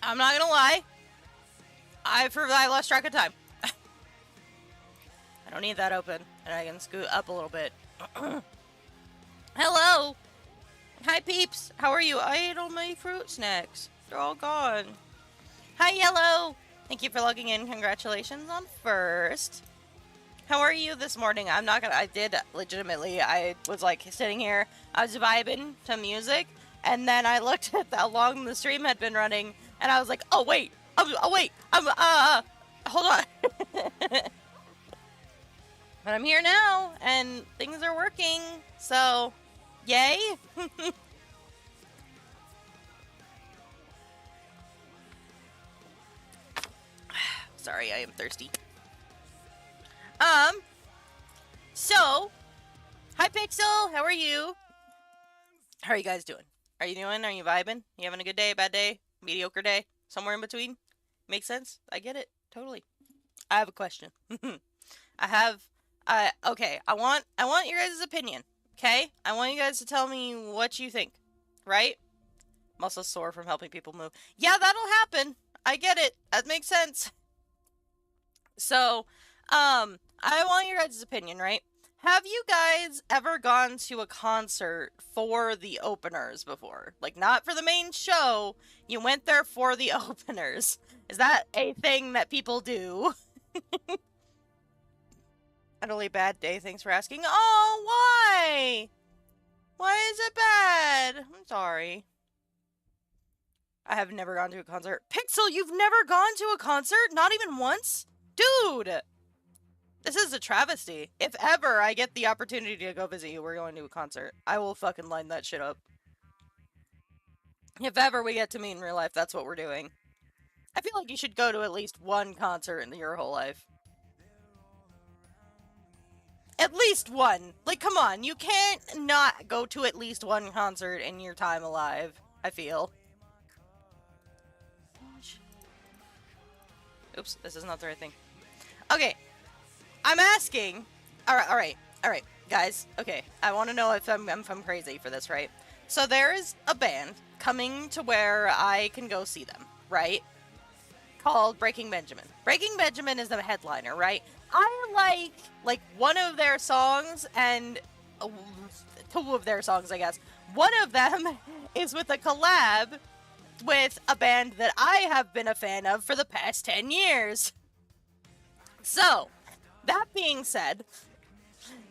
I'm not gonna lie. I lost track of time. I don't need that open, and I can scoot up a little bit. Hello! Hi, peeps! How are you? I ate all my fruit snacks. They're all gone. Hi, Yellow! Thank you for logging in. Congratulations on first. How are you this morning? I'm not gonna... I did legitimately. I was like sitting here. I was vibing to music, and then I looked at how long the stream had been running, and I was like, oh, wait! Hold on. But I'm here now, and things are working, so... Yay! Sorry, I am thirsty. So... Hi, Pixel! How are you? How are you guys doing? Are you doing? Are you vibing? You having a good day, bad day, mediocre day? Somewhere in between? Makes sense? I get it. Totally. I have a question. Okay, I want your guys' opinion. Okay? I want you guys to tell me what you think. Right? I'm also sore from helping people move. Yeah, that'll happen. I get it. That makes sense. So, I want your guys' opinion, right? Have you guys ever gone to a concert for the openers before? Like, not for the main show. You went there for the openers. Is that a thing that people do? Utterly bad day, thanks for asking. Oh, why? Why is it bad? I'm sorry. I have never gone to a concert. Pixel, you've never gone to a concert? Not even once? Dude! This is a travesty. If ever I get the opportunity to go visit you, we're going to a concert. I will fucking line that shit up. If ever we get to meet in real life, that's what we're doing. I feel like you should go to at least one concert in your whole life. At least one. Like, come on. You can't not go to at least one concert in your time alive, I feel. Oops, this is not the right thing. Okay. I'm asking. Alright, guys. Okay, I want to know if I'm crazy for this, right? So there is a band coming to where I can go see them, right? Called Breaking Benjamin. Breaking Benjamin is the headliner, right? I like one of their songs and two of their songs, I guess. One of them is with a collab with a band that I have been a fan of for the past 10 years. So, that being said,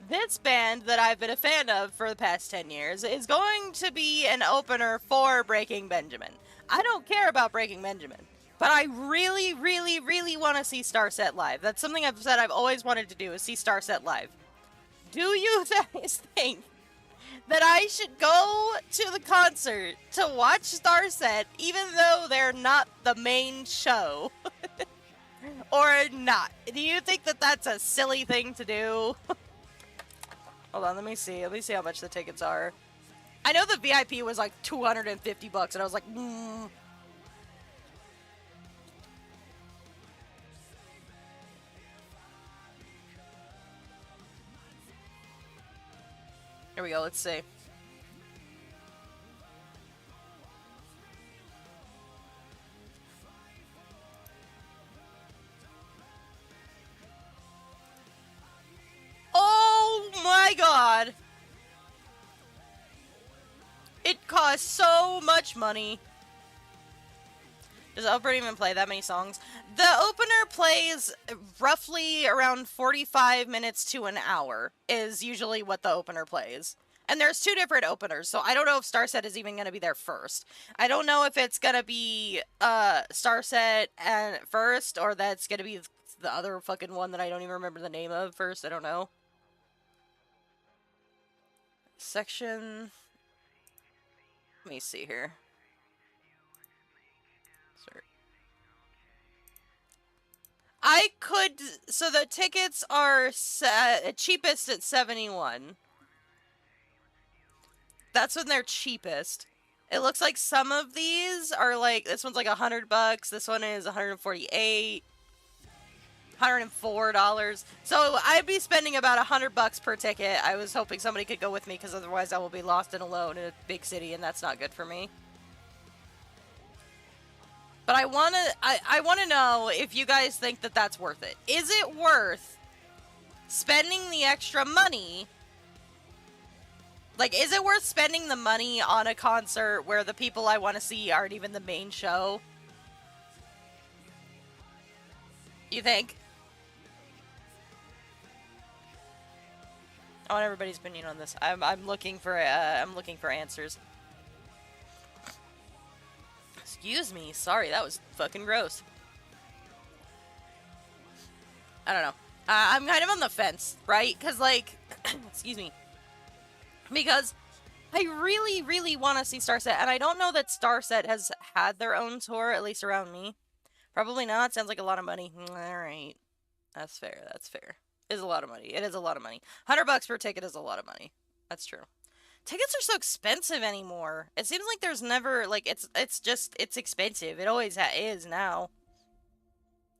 this band that I've been a fan of for the past 10 years is going to be an opener for Breaking Benjamin. I don't care about Breaking Benjamin, but I really, really, really want to see Starset live. That's something I've said I've always wanted to do, is see Starset live. Do you guys think that I should go to the concert to watch Starset even though they're not the main show? Or not? Do you think that that's a silly thing to do? Hold on, let me see. Let me see how much the tickets are. I know the VIP was like $250, and I was like, Here we go, let's see. Oh my god! It costs so much money. Does the opener even play that many songs? The opener plays roughly around 45 minutes to an hour is usually what the opener plays. And there's two different openers, so I don't know if Starset is even going to be there first. I don't know if it's going to be Starset and first, or that's going to be the other fucking one that I don't even remember the name of first. I don't know. Section... Let me see here. Sorry. I could... So the tickets are cheapest at $71. That's when they're cheapest. It looks like some of these are like... This one's like $100. This one is $148. $104. So I'd be spending about $100 per ticket. I was hoping somebody could go with me because otherwise I will be lost and alone in a big city and that's not good for me. But I wanna know if you guys think that that's worth it. Is it worth spending the extra money? Like, is it worth spending the money on a concert where the people I want to see aren't even the main show? You think? I want everybody's opinion on this. I'm looking for answers. Excuse me. Sorry, that was fucking gross. I don't know. I'm kind of on the fence, right? Because, like, excuse me. Because I really, really want to see Starset, and I don't know that Starset has had their own tour, at least around me. Probably not. Sounds like a lot of money. Alright. That's fair. That's fair. It is a lot of money. It is a lot of money. $100 per ticket is a lot of money. That's true. Tickets are so expensive anymore. It seems like there's never, like, it's expensive. It always is now.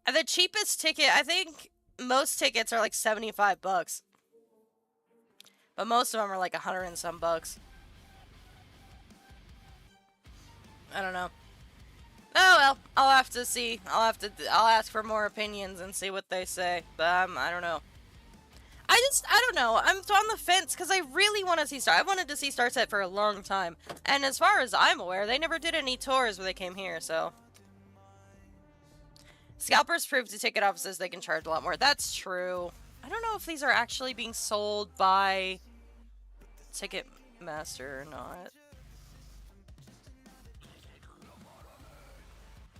And the cheapest ticket, I think most tickets are like $75. But most of them are like 100 and some bucks. I don't know. Oh well, I'll have to see. I'll ask for more opinions and see what they say. But I don't know. I don't know. I'm on the fence because I really want to see I wanted to see Starset for a long time. And as far as I'm aware, they never did any tours when they came here, so. Scalpers prove to ticket offices they can charge a lot more. That's true. I don't know if these are actually being sold by Ticketmaster or not.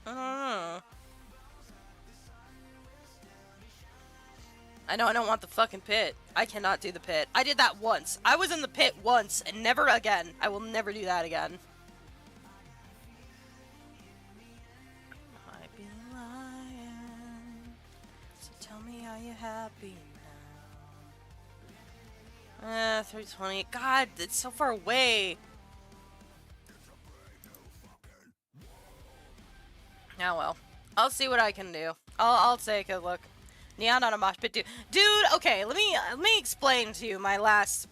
I don't know. I know I don't want the fucking pit. I cannot do the pit. I did that once. I was in the pit once and never again. I will never do that again. I be lying. So tell me, are you happy now? 320. God, it's so far away. Oh well. I'll see what I can do. I'll take a look. Neon on a mosh pit, dude. Okay, let me explain to you my last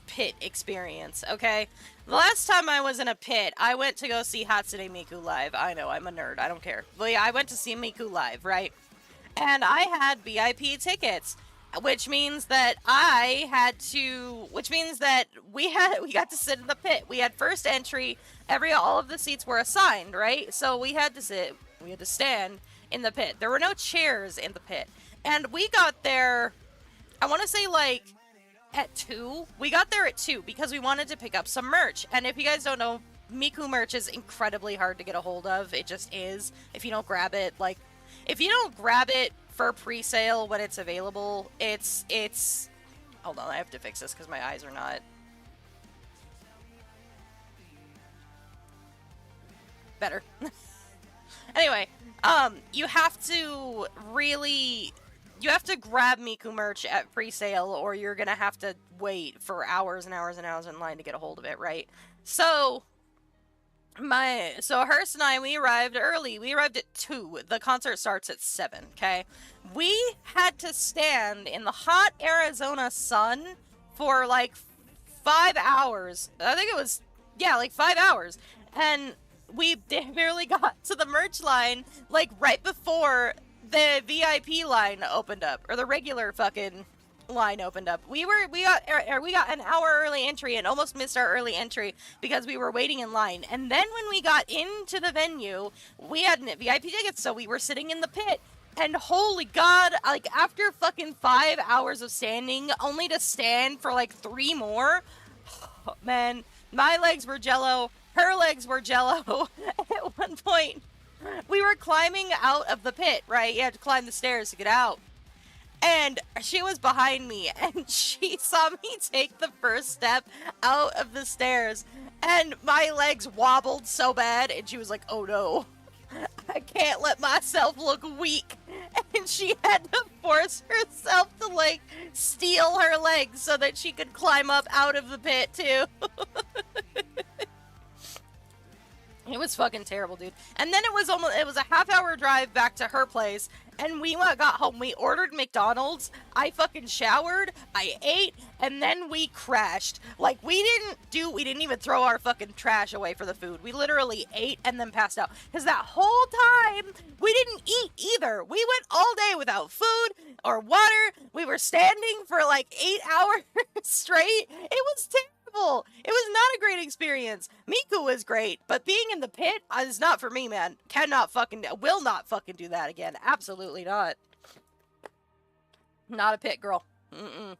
pit experience, okay? The last time I was in a pit, I went to go see Hatsune Miku live. I know, I'm a nerd, I don't care. But yeah, I went to see Miku live, right? And I had VIP tickets, which means that we got to sit in the pit. We had first entry, all of the seats were assigned, right? So we had to stand in the pit. There were no chairs in the pit. And we got there, I want to say, like, at 2. We got there at 2 because we wanted to pick up some merch. And if you guys don't know, Miku merch is incredibly hard to get a hold of. It just is. If you don't grab it, like, if you don't grab it for pre-sale when it's available, it's... Hold on, I have to fix this because my eyes are not... Better. Anyway, you have to grab Miku merch at pre-sale, or you're gonna have to wait for hours and hours and hours in line to get a hold of it, right? So Hearst and I, we arrived early. We arrived at 2. The concert starts at 7, okay? We had to stand in the hot Arizona sun for, like, 5 hours. I think it was, yeah, like 5 hours. And we barely got to the merch line, like, right before the VIP line opened up, or the regular fucking line opened up. We got an hour early entry and almost missed our early entry because we were waiting in line. And then when we got into the venue, we had VIP tickets, so we were sitting in the pit. And holy God, like, after fucking 5 hours of standing, only to stand for, like, 3 more, oh, man, my legs were jello. Her legs were jello. At one point, we were climbing out of the pit, right? You had to climb the stairs to get out. And she was behind me, and she saw me take the first step out of the stairs, and my legs wobbled so bad, and she was like, oh no, I can't let myself look weak. And she had to force herself to, like, steal her legs so that she could climb up out of the pit, too. It was fucking terrible, dude. And then it was a half-hour drive back to her place, and we got home. We ordered McDonald's. I fucking showered. I ate, and then we crashed. Like, we didn't even throw our fucking trash away for the food. We literally ate and then passed out. Because that whole time, we didn't eat either. We went all day without food or water. We were standing for like 8 hours straight. It was terrible. It was not a great experience. Miku was great, but being in the pit is not for me, man. Will not fucking do that again. Absolutely not. Not a pit girl. Mm-mm.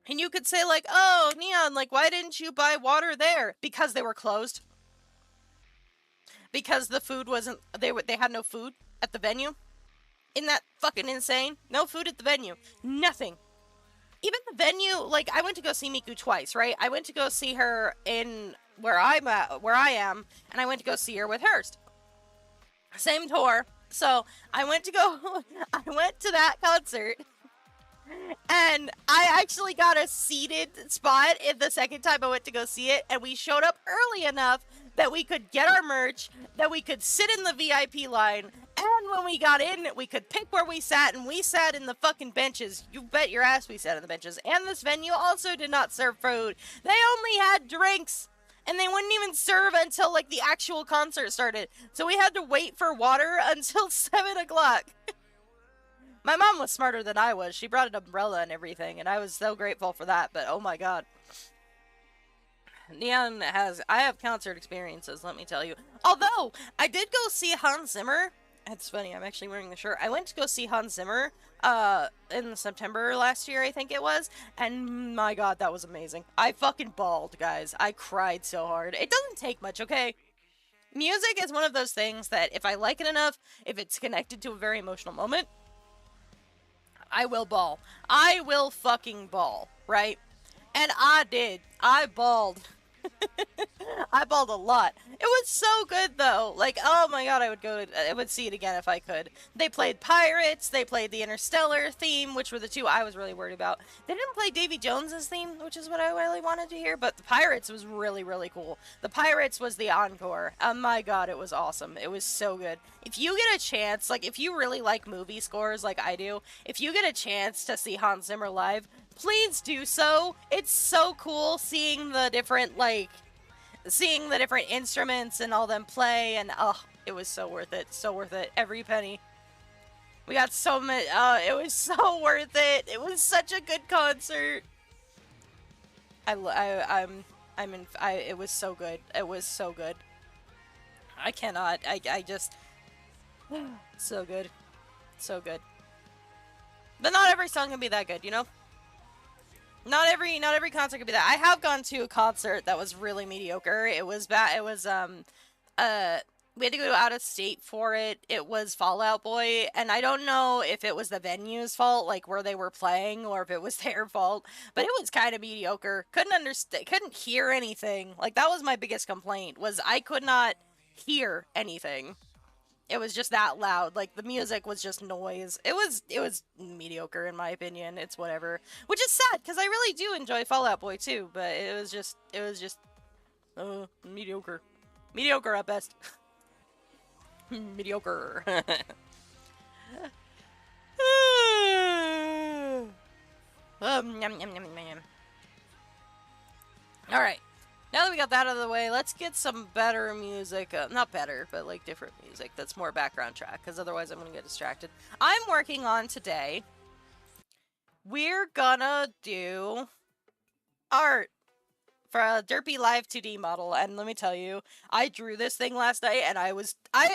And you could say like, oh, Neon, like, why didn't you buy water there? Because they were closed. Because the food wasn't, they had no food at the venue. Isn't that fucking insane? No food at the venue. Nothing. Even the venue, like, I went to go see Miku twice, right? I went to go see her in where I am, and I went to go see her with Hurst. Same tour. So I went to that concert, and I actually got a seated spot in the second time I went to go see it, and we showed up early enough that we could get our merch, that we could sit in the VIP line, and when we got in, we could pick where we sat, and we sat in the fucking benches. You bet your ass we sat in the benches. And this venue also did not serve food. They only had drinks, and they wouldn't even serve until, like, the actual concert started. So we had to wait for water until 7 o'clock. My mom was smarter than I was. She brought an umbrella and everything, and I was so grateful for that, but oh my god. I have concert experiences, let me tell you. Although, I did go see Hans Zimmer. It's funny, I'm actually wearing the shirt. I went to go see Hans Zimmer, in September last year, I think it was, and my god, that was amazing. I fucking bawled, guys. I cried so hard. It doesn't take much, okay? Music is one of those things that if I like it enough, if it's connected to a very emotional moment, I will bawl. I will fucking bawl, right? And I did. I bawled. I bawled a lot. It was so good though. Like, oh my god, I would see it again if I could. They played Pirates, they played the Interstellar theme, which were the two I was really worried about. They didn't play Davy Jones's theme, which is what I really wanted to hear, but the Pirates was really, really cool. The Pirates was the encore. Oh my god, it was awesome. It was so good. If you get a chance, like, if you really like movie scores like I do, if you get a chance to see Hans Zimmer live, please do so. It's so cool seeing the different, like, seeing the different instruments and all them play, and oh, it was so worth it. So worth it. Every penny. We got so many, it was so worth it. It was such a good concert. It was so good. It was so good. I cannot, I just, so good. So good. But not every song can be that good, you know? Not every concert could be that. I have gone to a concert that was really mediocre. It was bad. It was, we had to go out of state for it. It was Fall Out Boy, and I don't know if it was the venue's fault, like where they were playing, or if it was their fault, but it was kind of mediocre. Couldn't hear anything. Like, that was my biggest complaint, was I could not hear anything. It was just that loud. Like, the music was just noise. It was mediocre in my opinion. It's whatever. Which is sad, because I really do enjoy Fall Out Boy too, but it was just mediocre. Mediocre at best. Mediocre. Alright. Now that we got that out of the way, let's get some better music. Not better, but like different music that's more background track, because otherwise I'm going to get distracted. I'm working on today. We're gonna do art for a Derpy Live 2D model, and let me tell you, I drew this thing last night, and I was at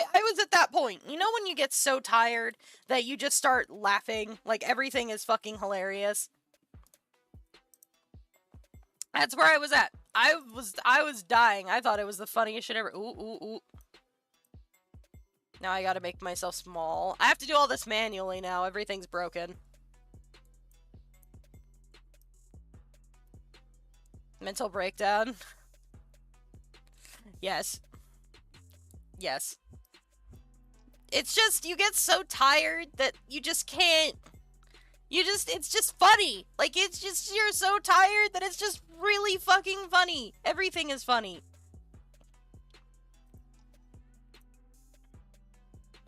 that point. You know when you get so tired that you just start laughing, like everything is fucking hilarious? That's where I was at. I was dying. I thought it was the funniest shit ever. Ooh, ooh, ooh. Now I gotta make myself small. I have to do all this manually now. Everything's broken. Mental breakdown. Yes. Yes. It's just, you get so tired that you just can't It's just funny. Like, it's just, you're so tired that it's just really fucking funny. Everything is funny.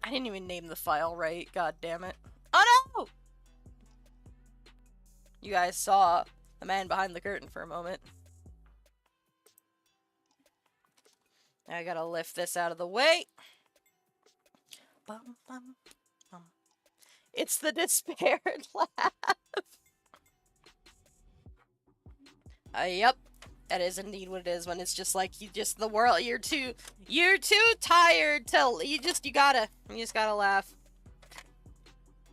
I didn't even name the file right. God damn it. Oh no! You guys saw the man behind the curtain for a moment. I gotta lift this out of the way. Bum, bum, bum. It's the despaired laugh. Yep. That is indeed what it is when it's just like, the world, you're too tired to, you just gotta laugh.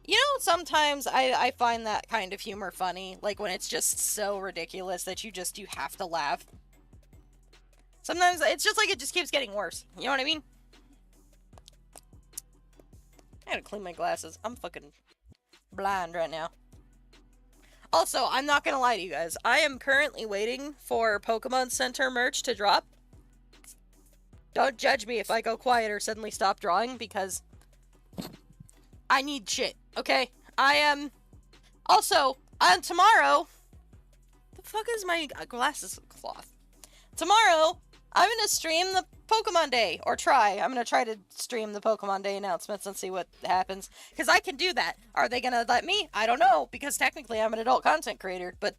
You know, sometimes I find that kind of humor funny, like when it's just so ridiculous that you have to laugh. Sometimes it's just like it just keeps getting worse. You know what I mean? I gotta clean my glasses. I'm fucking blind right now. Also, I'm not gonna lie to you guys. I am currently waiting for Pokemon Center merch to drop. Don't judge me if I go quiet or suddenly stop drawing, because I need shit, okay? I am... Also, tomorrow... The fuck is my glasses cloth? Tomorrow, I'm gonna stream the Pokemon Day, or try. I'm gonna try to stream the Pokemon Day announcements and see what happens. Because I can do that. Are they gonna let me? I don't know, because technically I'm an adult content creator, but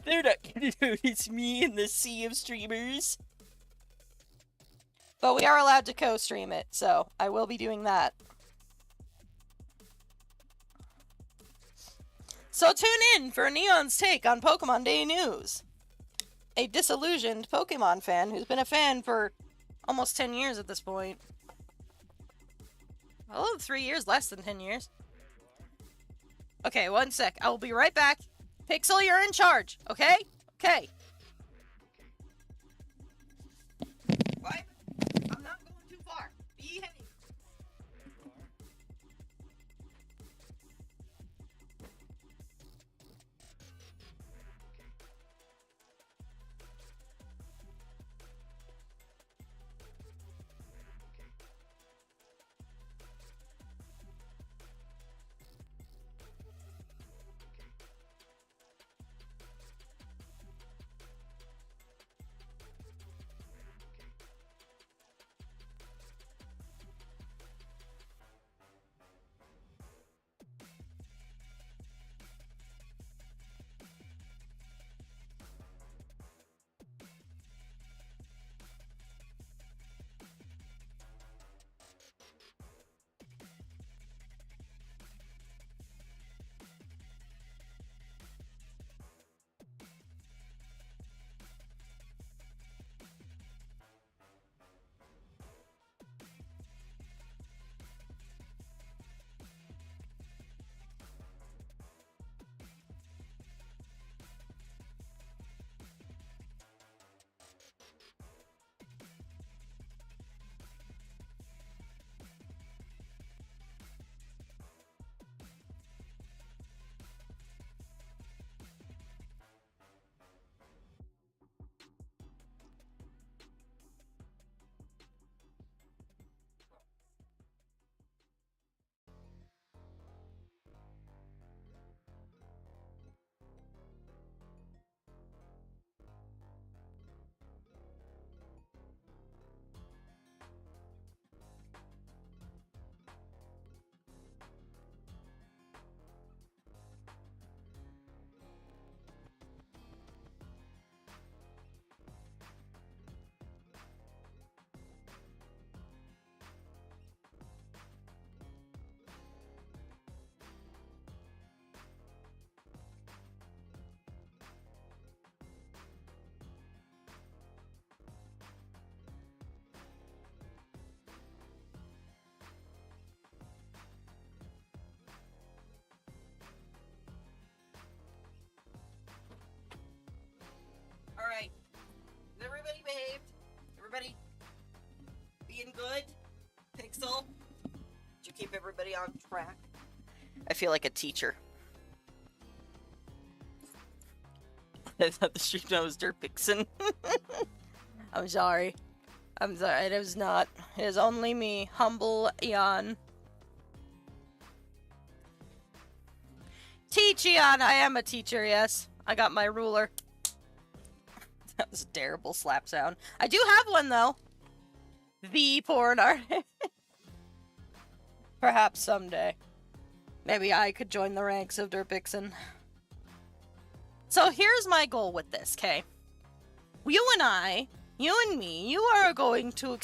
they're not gonna notice me in the sea of streamers. But we are allowed to co-stream it, so I will be doing that. So tune in for Neon's take on Pokemon Day news. A disillusioned Pokemon fan who's been a fan for almost 10 years at this point. Oh, 3 years, less than 10 years. Okay, one sec. I will be right back. Pixel, you're in charge, okay? Okay. What? I'm not going too far. Behave. Alright. Is everybody behaved? Everybody being good? Pixel? Did you keep everybody on track? I feel like a teacher. I thought the stream name was Derpixen. I'm sorry. I'm sorry, it is not. It is only me, humble Eon. Teachion! I am a teacher, yes. I got my ruler. That was a terrible slap sound. I do have one, though. The porn artist. Perhaps someday. Maybe I could join the ranks of Derpixen. So here's my goal with this, okay? You and I, you and me, you are going to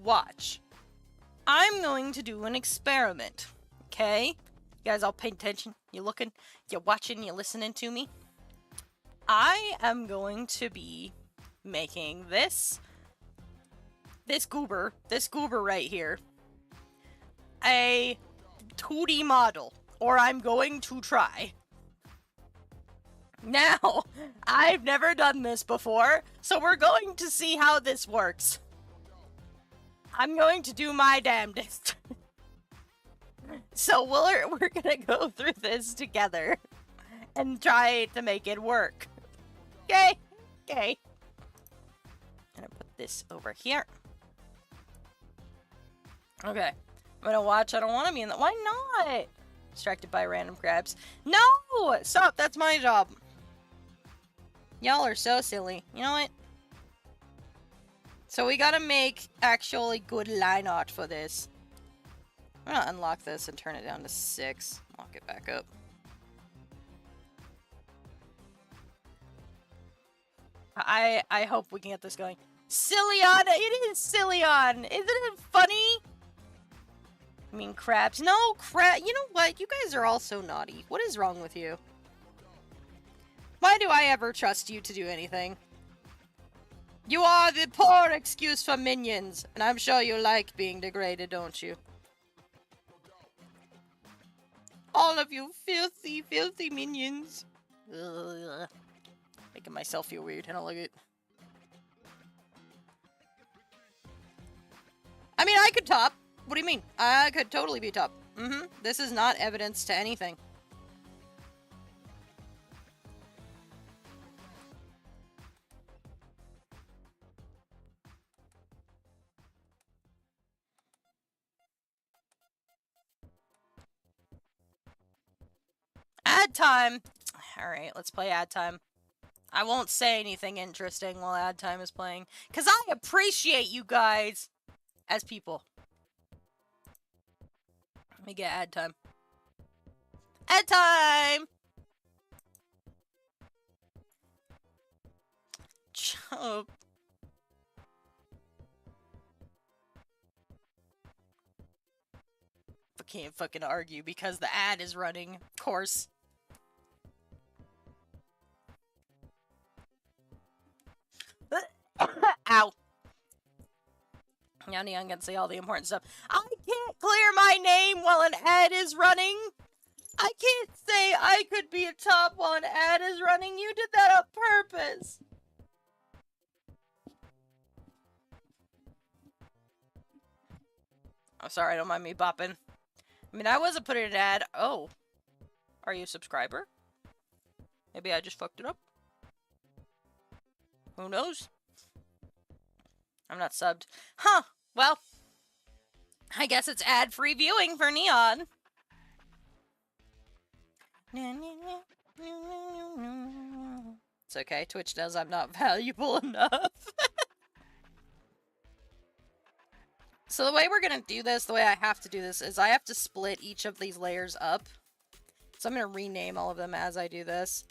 watch. I'm going to do an experiment, okay? You guys all paying attention? You looking? You watching? You listening to me? I am going to be making this goober right here, a 2D model, or I'm going to try. Now, I've never done this before, so we're going to see how this works. I'm going to do my damnedest. So we're gonna go through this together and try to make it work. Okay? Okay. I'm gonna put this over here. Okay. I'm gonna watch. I don't want to be in that. Why not? Distracted by random crabs. No! Stop! That's my job. Y'all are so silly. You know what? So we gotta make actually good line art for this. I'm gonna unlock this and turn it down to 6. Lock it back up. I hope we can get this going. Cillion! It is Cillion! Isn't it funny? I mean, crabs. No, crab. You know what? You guys are all so naughty. What is wrong with you? Why do I ever trust you to do anything? You are the poor excuse for minions, and I'm sure you like being degraded, don't you? All of you filthy, filthy minions. Ugh. Making myself feel weird. I don't like it. I mean, I could top. What do you mean? I could totally be top. This is not evidence to anything. Ad time! Alright, let's play ad time. I won't say anything interesting while ad time is playing, because I appreciate you guys as people. Let me get ad time. Ad time! Chump. I can't fucking argue because the ad is running, of course. Ow. Now Neon can say all the important stuff. I can't clear my name while an ad is running. I can't say I could be a top while an ad is running. You did that on purpose. I'm sorry, don't mind me bopping. I mean, I wasn't putting an ad. Oh. Are you a subscriber? Maybe I just fucked it up. Who knows? I'm not subbed. Huh. Well, I guess it's ad-free viewing for Neon. It's okay. Twitch knows I'm not valuable enough. So the way we're gonna do this, the way I have to do this, is I have to split each of these layers up. So I'm gonna rename all of them as I do this.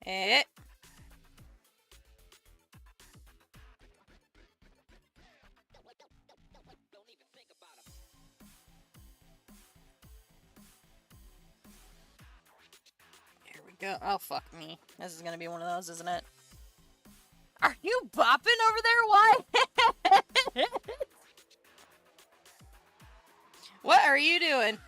Eh. Here we go. Oh, fuck me. This is gonna be one of those, isn't it? Are You bopping over there? Why? What are you doing?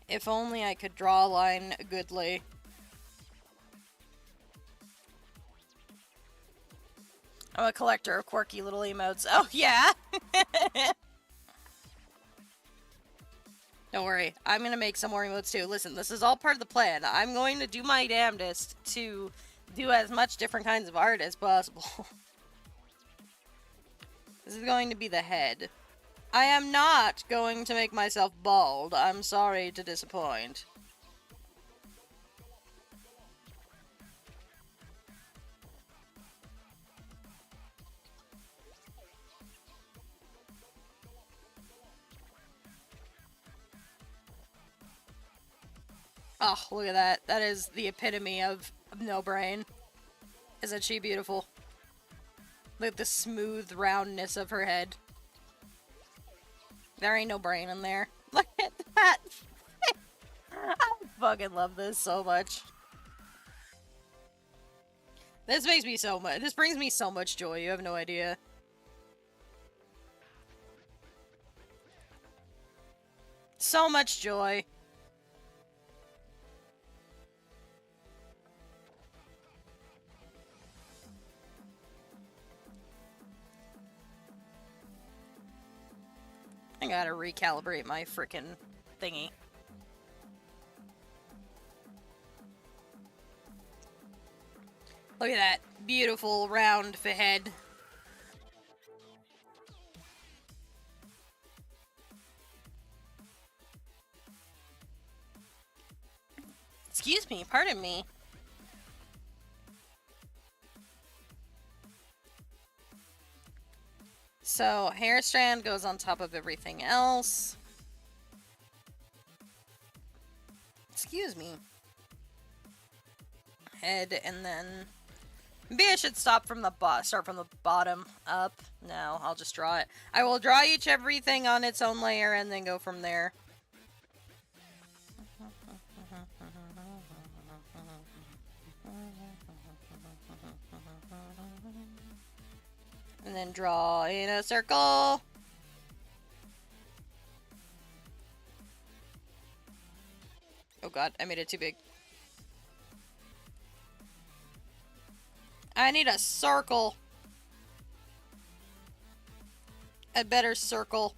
If only I could draw a line goodly. I'm a collector of quirky little emotes. Oh, yeah? Don't worry. I'm gonna make some more emotes too. Listen, this is all part of the plan. I'm going to do my damnedest to do as much different kinds of art as possible. This is going to be the head. I am not going to make myself bald. I'm sorry to disappoint. Oh, look at that. That is the epitome of no brain. Isn't she beautiful? Look at the smooth roundness of her head. There ain't no brain in there. Look at that. I fucking love this so much. This makes me so much. This brings me so much joy. You have no idea. So much joy. I gotta recalibrate my frickin' thingy. Look at that beautiful round head. Excuse me, pardon me. So, hair strand goes on top of everything else. Excuse me. Head, and then... Maybe I should start from the bottom up. No, I'll just draw it. I will draw everything on its own layer and then go from there. And then draw in a circle. Oh god, I made it too big. I need a circle. A better circle.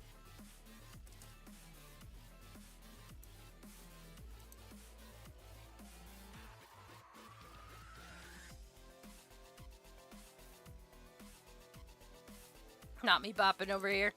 Not me bopping over here.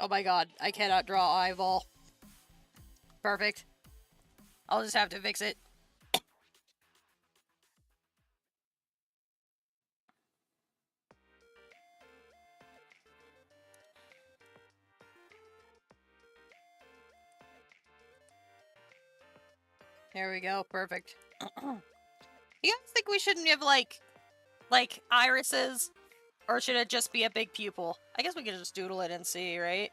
Oh my god, I cannot draw eyeball. Perfect. I'll just have to fix it. There we go, perfect. You guys think we shouldn't have, like, irises? Or should it just be a big pupil? I guess we could just doodle it and see, right?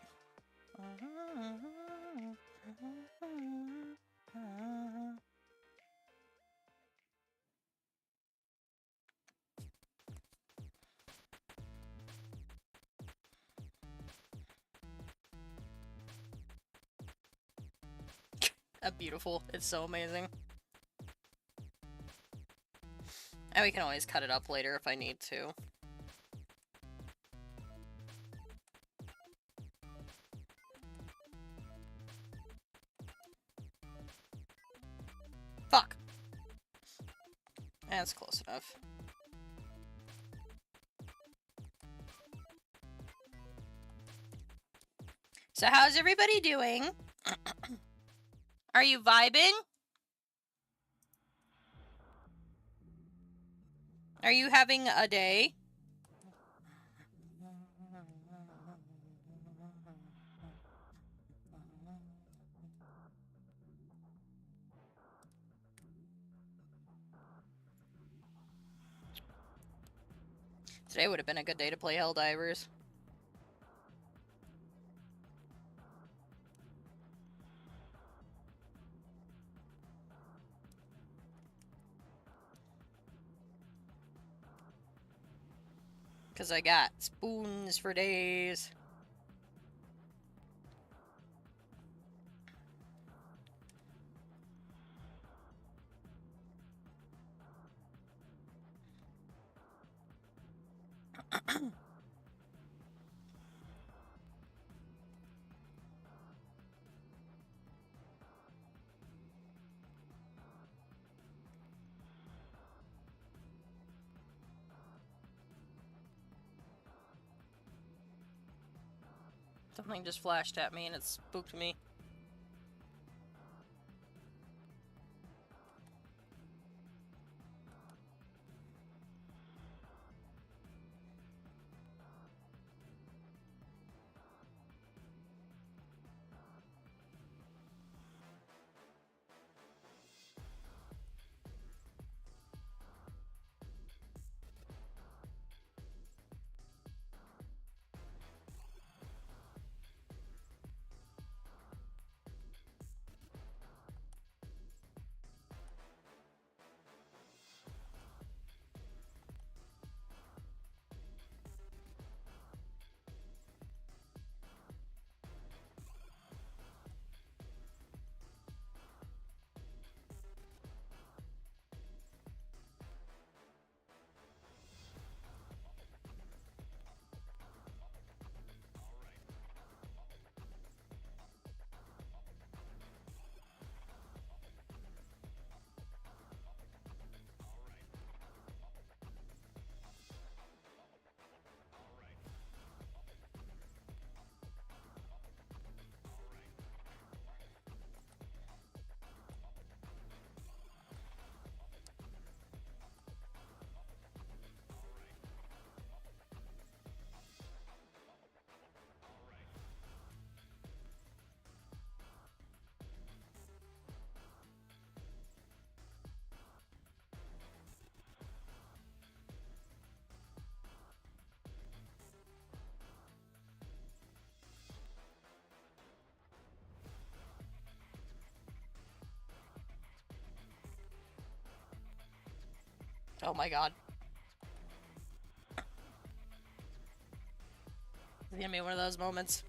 Beautiful. It's so amazing. And we can always cut it up later if I need to. Fuck. That's close enough. So how's everybody doing? Are you vibing? Are you having a day? Today would have been a good day to play Helldivers. Because I got spoons for days. Something just flashed at me and it spooked me. Oh my god. It's gonna be one of those moments.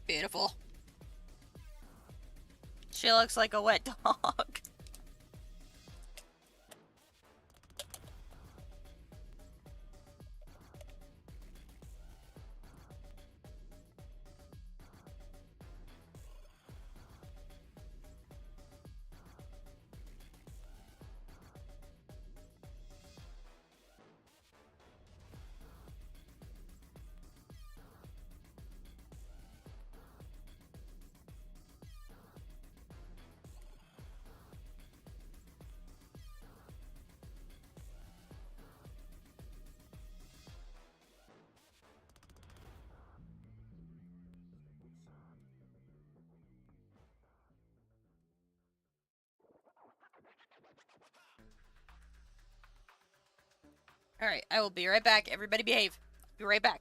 Beautiful. She looks like a wet dog. Alright, I will be right back. Everybody behave. Be right back.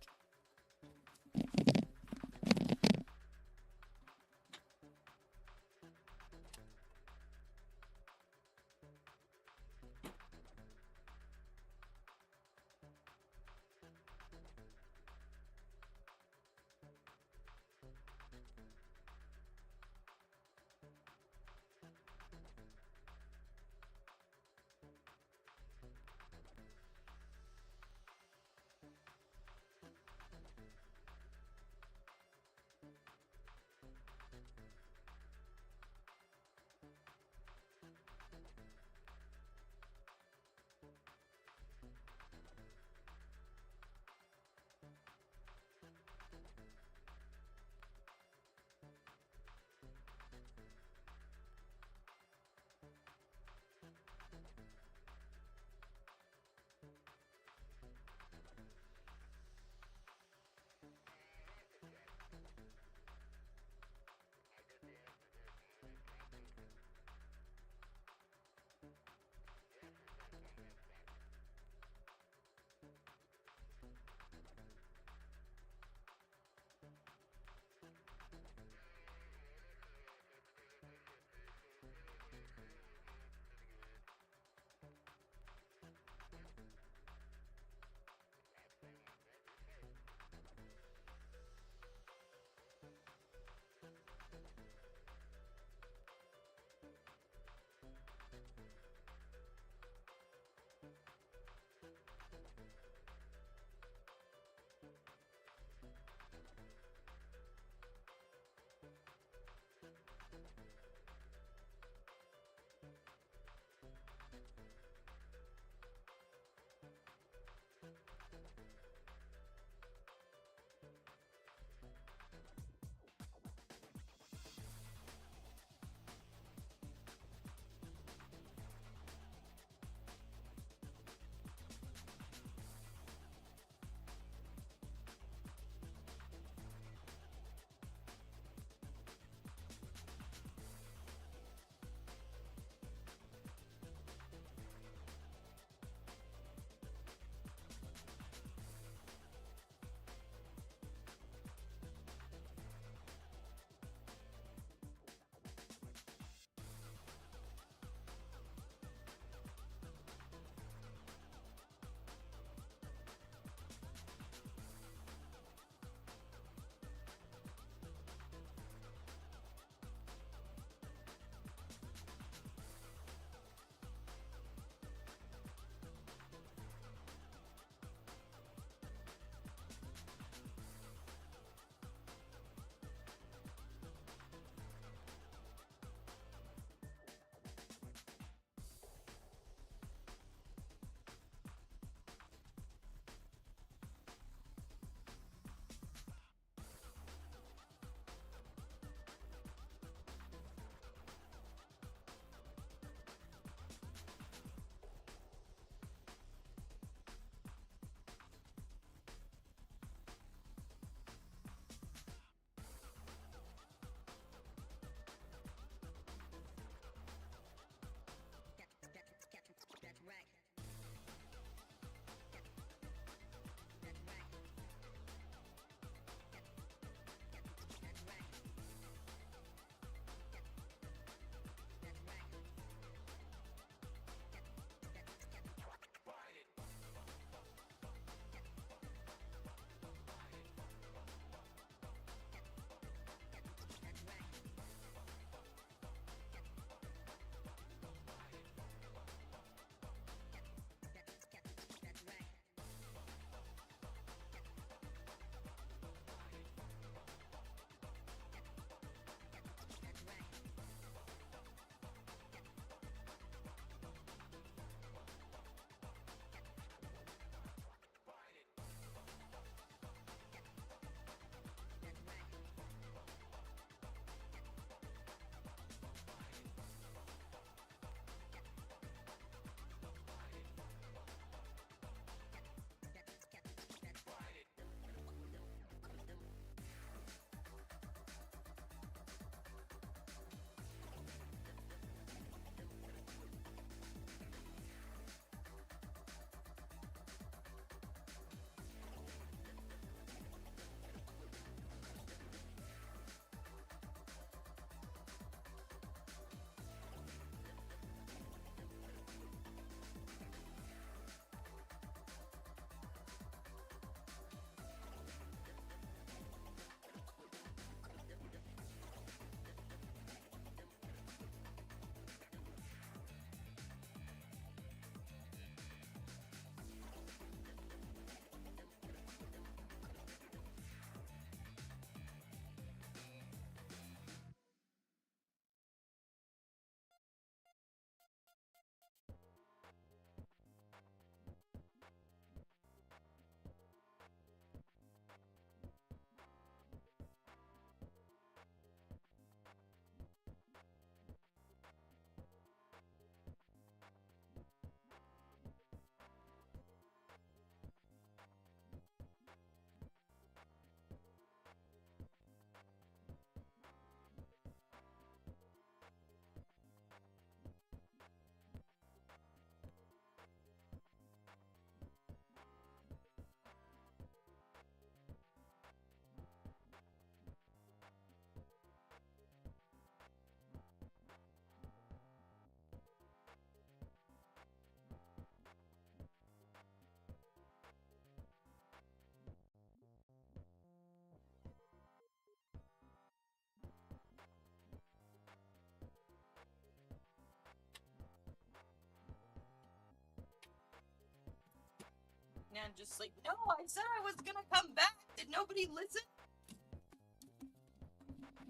and just like, no, I said I was gonna come back. Did nobody listen?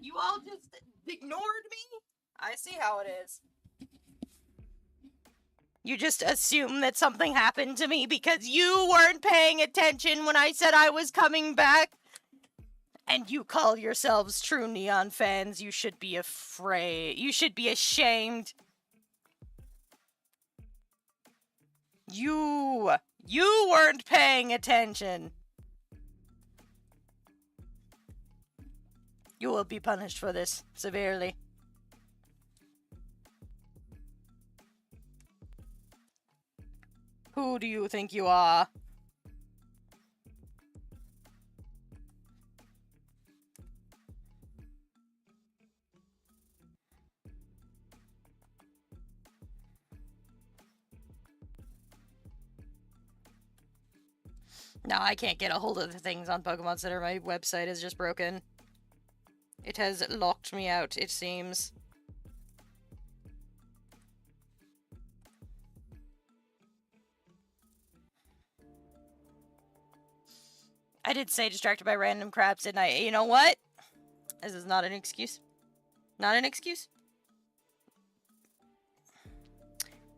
You all just ignored me? I see how it is. You just assume that something happened to me because you weren't paying attention when I said I was coming back. And you call yourselves true Neon fans. You should be afraid. You should be ashamed. You weren't paying attention. You will be punished for this severely. Who do you think you are? No, I can't get a hold of the things on Pokemon Center. My website is just broken. It has locked me out, it seems. I did say distracted by random craps, didn't I? You know what? This is not an excuse. Not an excuse.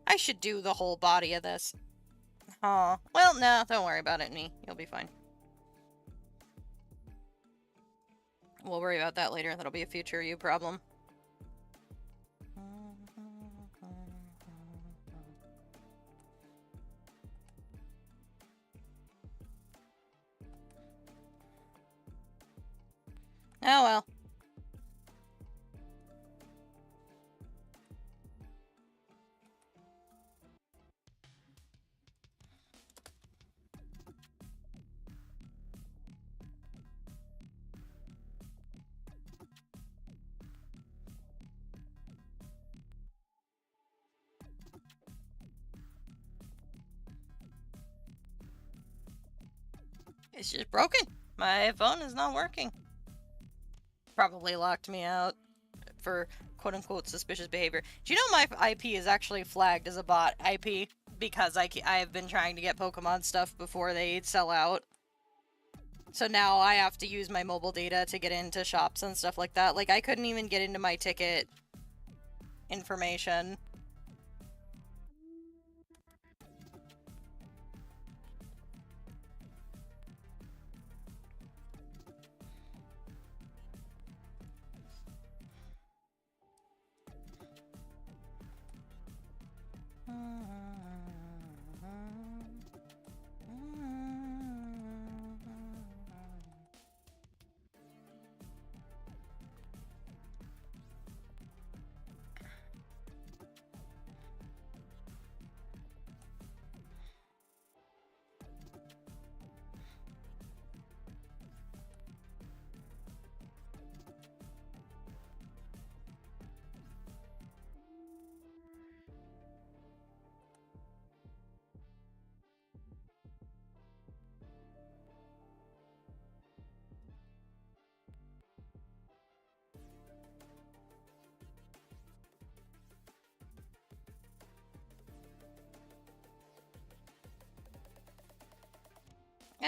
I should do the whole body of this. Oh, well, no, don't worry about it, Nee. You'll be fine. We'll worry about that later. That'll be a future you problem. Oh well. It's just broken. My phone is not working. Probably locked me out for quote-unquote suspicious behavior. Do you know my IP is actually flagged as a bot IP? Because I have been trying to get Pokemon stuff before they sell out. So now I have to use my mobile data to get into shops and stuff like that. Like, I couldn't even get into my ticket information.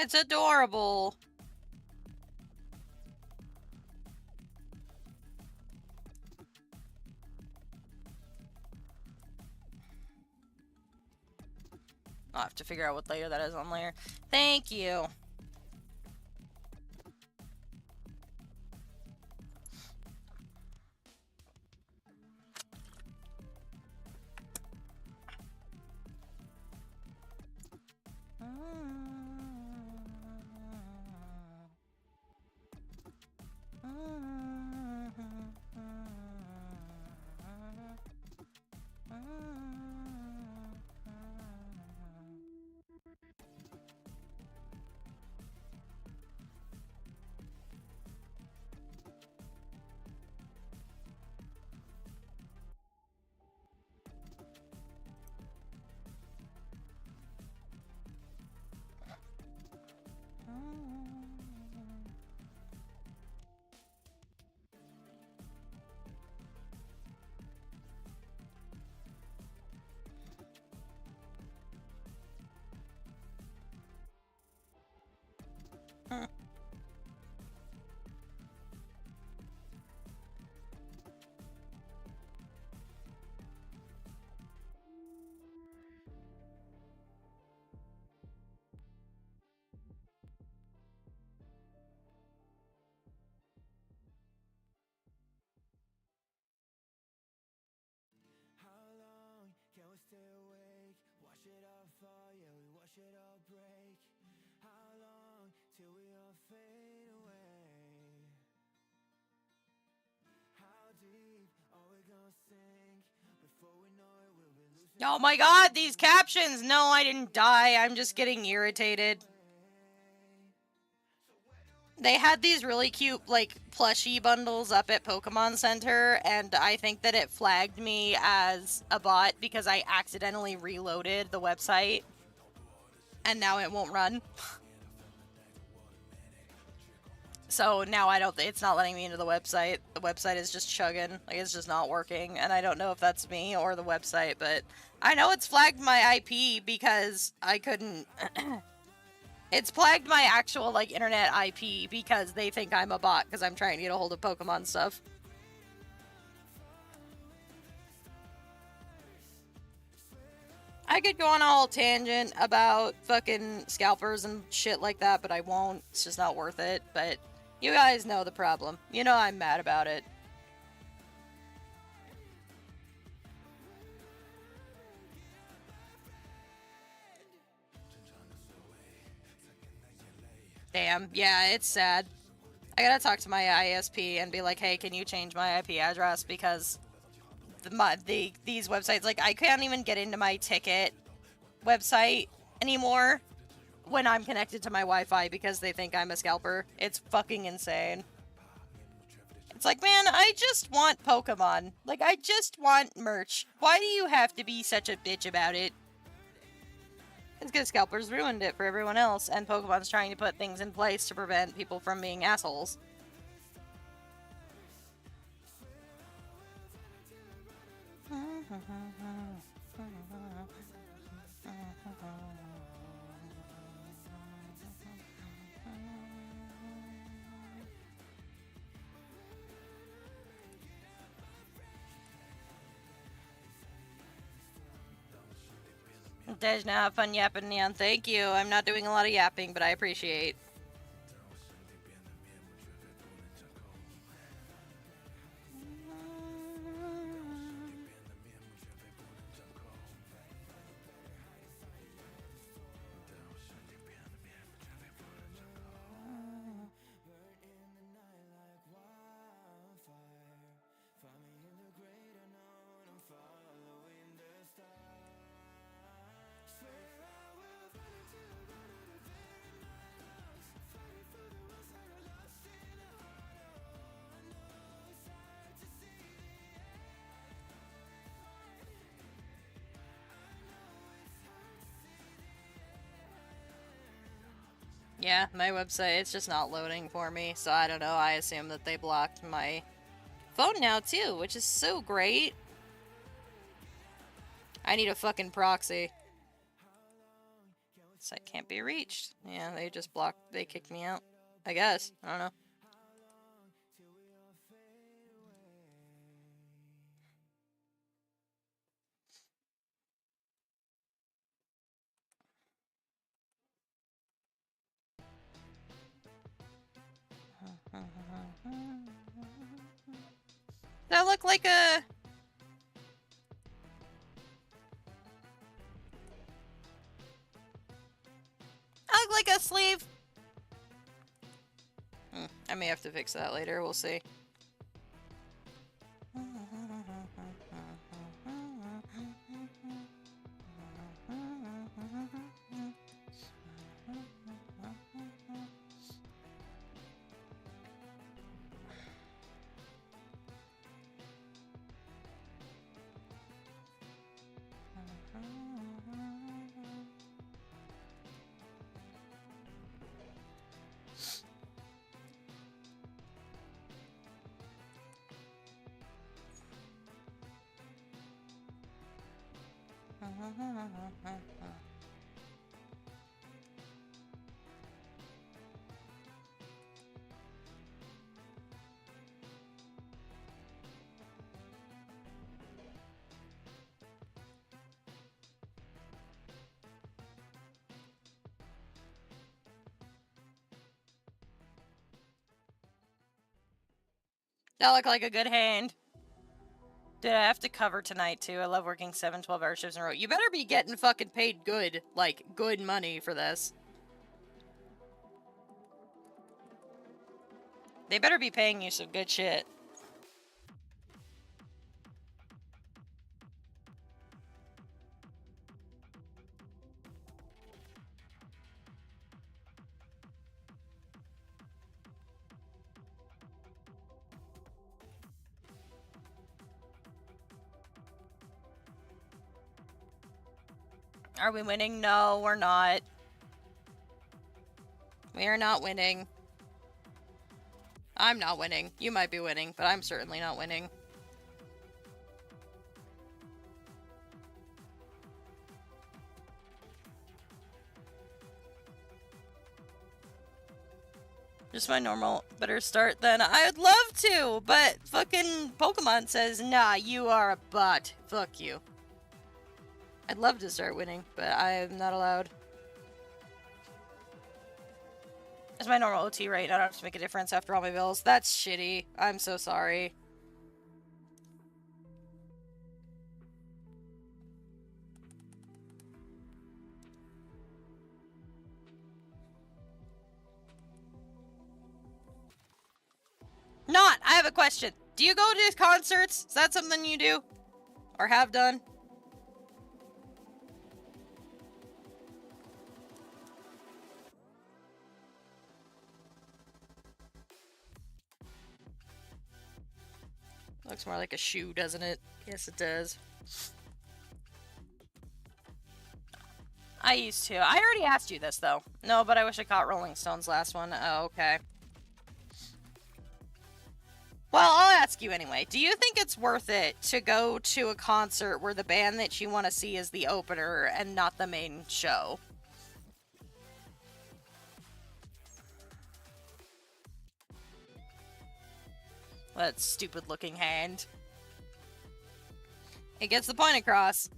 It's adorable. I'll have to figure out what layer that is on layer. Thank you. Oh my god, these captions! No, I didn't die. I'm just getting irritated. They had these really cute, like, plushie bundles up at Pokemon Center, and I think that it flagged me as a bot because I accidentally reloaded the website, and now it won't run. So now it's not letting me into the website. The website is just chugging. Like, it's just not working, and I don't know if that's me or the website, but I know it's flagged my IP because I couldn't... It's flagged my actual, like, internet IP because they think I'm a bot because I'm trying to get a hold of Pokemon stuff. I could go on a whole tangent about fucking scalpers and shit like that, but I won't. It's just not worth it. But you guys know the problem. You know I'm mad about it. Damn. Yeah, it's sad. I gotta talk to my ISP and be like, hey, can you change my IP address? Because these websites, like, I can't even get into my ticket website anymore when I'm connected to my Wi-Fi because they think I'm a scalper. It's fucking insane. It's like, man, I just want Pokemon. Like, I just want merch. Why do you have to be such a bitch about it? It's because scalpers ruined it for everyone else, and Pokemon's trying to put things in place to prevent people from being assholes. Dej, now have fun yapping, Neon. Thank you. I'm not doing a lot of yapping, but I appreciate. Yeah, my website, it's just not loading for me, so I don't know. I assume that they blocked my phone now, too, which is so great. I need a fucking proxy. Site can't be reached. Yeah, they just blocked, they kicked me out. I guess. I don't know. Does that look like a... I look like a sleeve. I may have to fix that later. We'll see. That looked like a good hand. Dude, I have to cover tonight too. I love working 7 12-hour shifts in a row. You better be getting fucking paid good, like, good money for this. They better be paying you some good shit. Are we winning? No, we're not. We are not winning. I'm not winning. You might be winning, but I'm certainly not winning. Just my normal better start then. I'd love to, but fucking Pokemon says, nah, you are a bot. Fuck you. I'd love to start winning, but I'm not allowed. It's my normal OT rate. I don't have to make a difference after all my bills. That's shitty. I'm so sorry. Not! I have a question. Do you go to concerts? Is that something you do? Or have done? Looks more like a shoe, doesn't it? Yes, it does. I used to. I already asked you this, though. No, but I wish I caught Rolling Stone's last one. Oh, okay. Well, I'll ask you anyway. Do you think it's worth it to go to a concert where the band that you want to see is the opener and not the main show? That stupid looking hand. It gets the point across.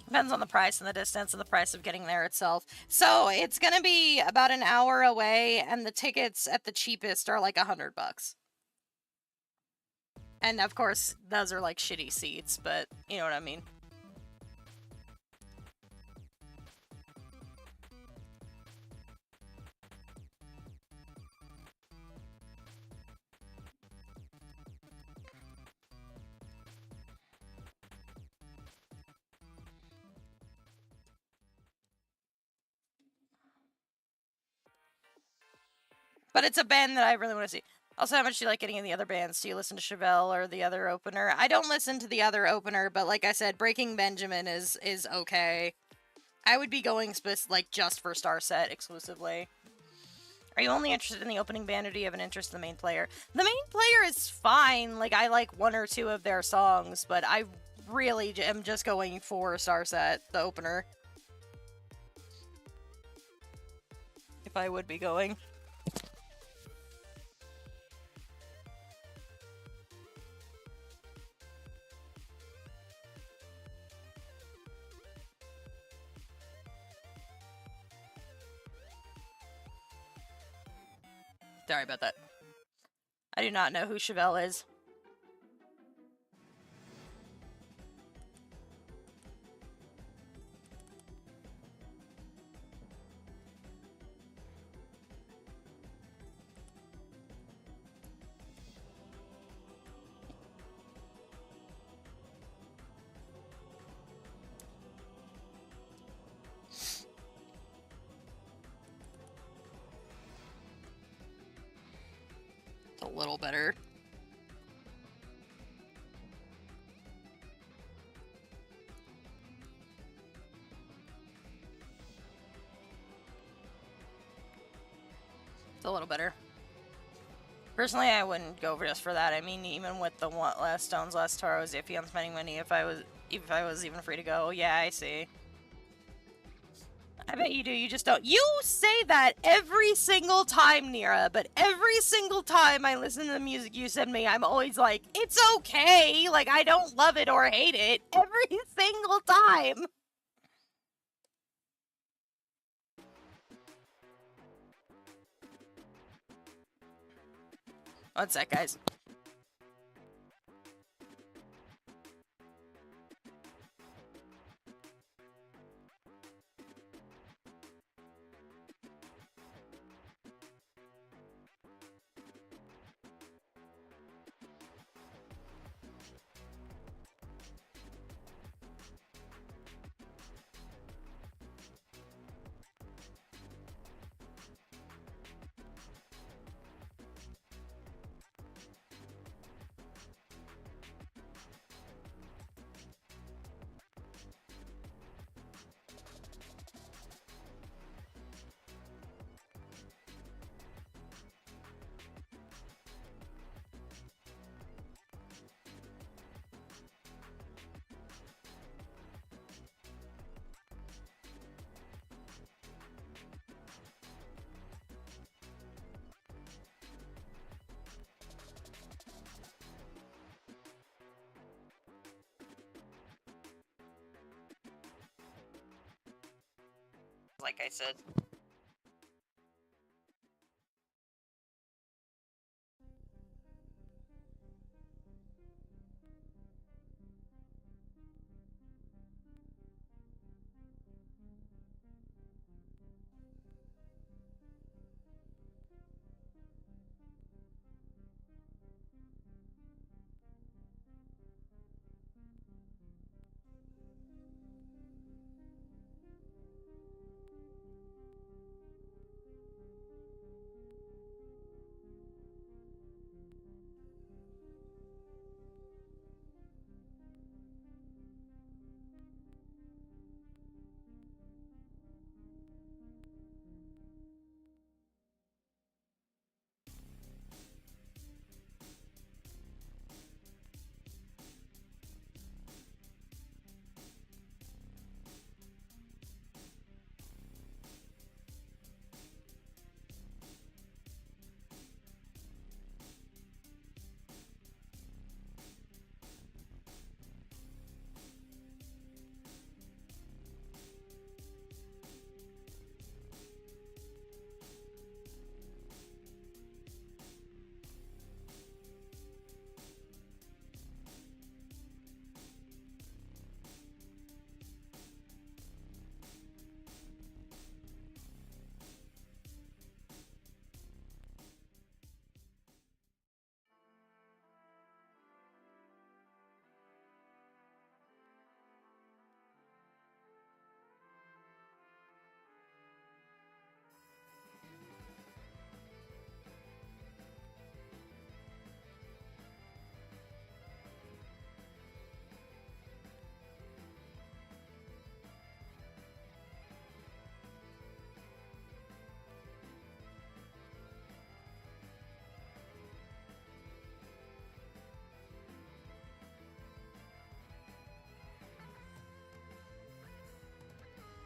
Depends on the price and the distance and the price of getting there itself. So it's gonna be about an hour away, and the tickets at the cheapest are like $100. And of course, those are like shitty seats, but you know what I mean. But it's a band that I really want to see. Also, how much do you like getting in the other bands? Do you listen to Chevelle or the other opener? I don't listen to the other opener, but like I said, Breaking Benjamin is okay. I would be going like just for Starset exclusively. Are you only interested in the opening band, or do you have an interest in the main player? The main player is fine. Like, I like 1 or 2 of their songs, but I really am just going for Starset, the opener. If I would be going. Sorry about that. I do not know who Chevelle is. It's a little better. It's a little better. Personally, I wouldn't go just for that. I mean, even with the last Stones last tour, I was iffy on spending money if I was even free to go. Yeah, I see. I bet you do, you just don't. You say that every single time, Nira, but every single time I listen to the music you send me, I'm always like, it's okay, like, I don't love it or hate it, every single time. One sec, guys. Like I said.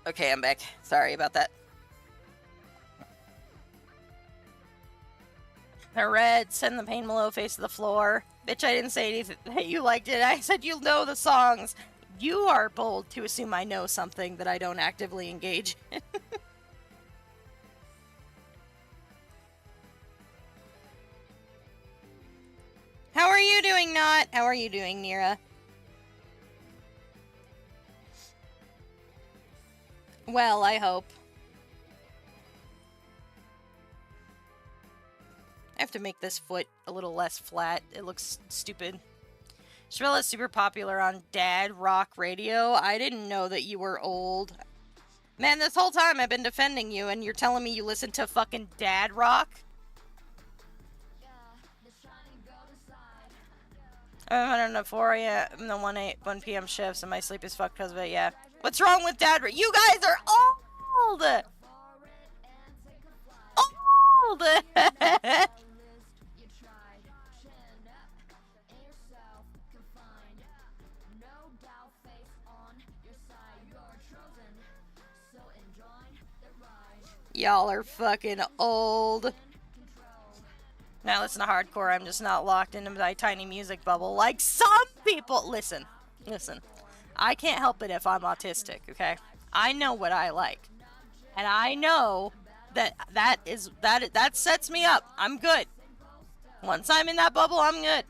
Okay, I'm back. Sorry about that. The red, send the pain below, face to the floor. Bitch, I didn't say anything that you liked it. I said you know the songs. You are bold to assume I know something that I don't actively engage in. How are you doing, Not? How are you doing, Nira? Well, I hope. I have to make this foot a little less flat. It looks stupid. Shrilla is super popular on Dad Rock Radio. I didn't know that you were old. Man, this whole time I've been defending you, and you're telling me you listen to fucking Dad Rock? I'm on a 4 a.m. the 1 p.m. shifts, and my sleep is fucked because of it, yeah. What's wrong with Dad Rock? You guys are old! Old! Y'all are fucking old. Now listen to hardcore, I'm just not locked into my tiny music bubble like some people. Listen. I can't help it if I'm autistic, okay? I know what I like. And I know that sets me up. I'm good. Once I'm in that bubble, I'm good.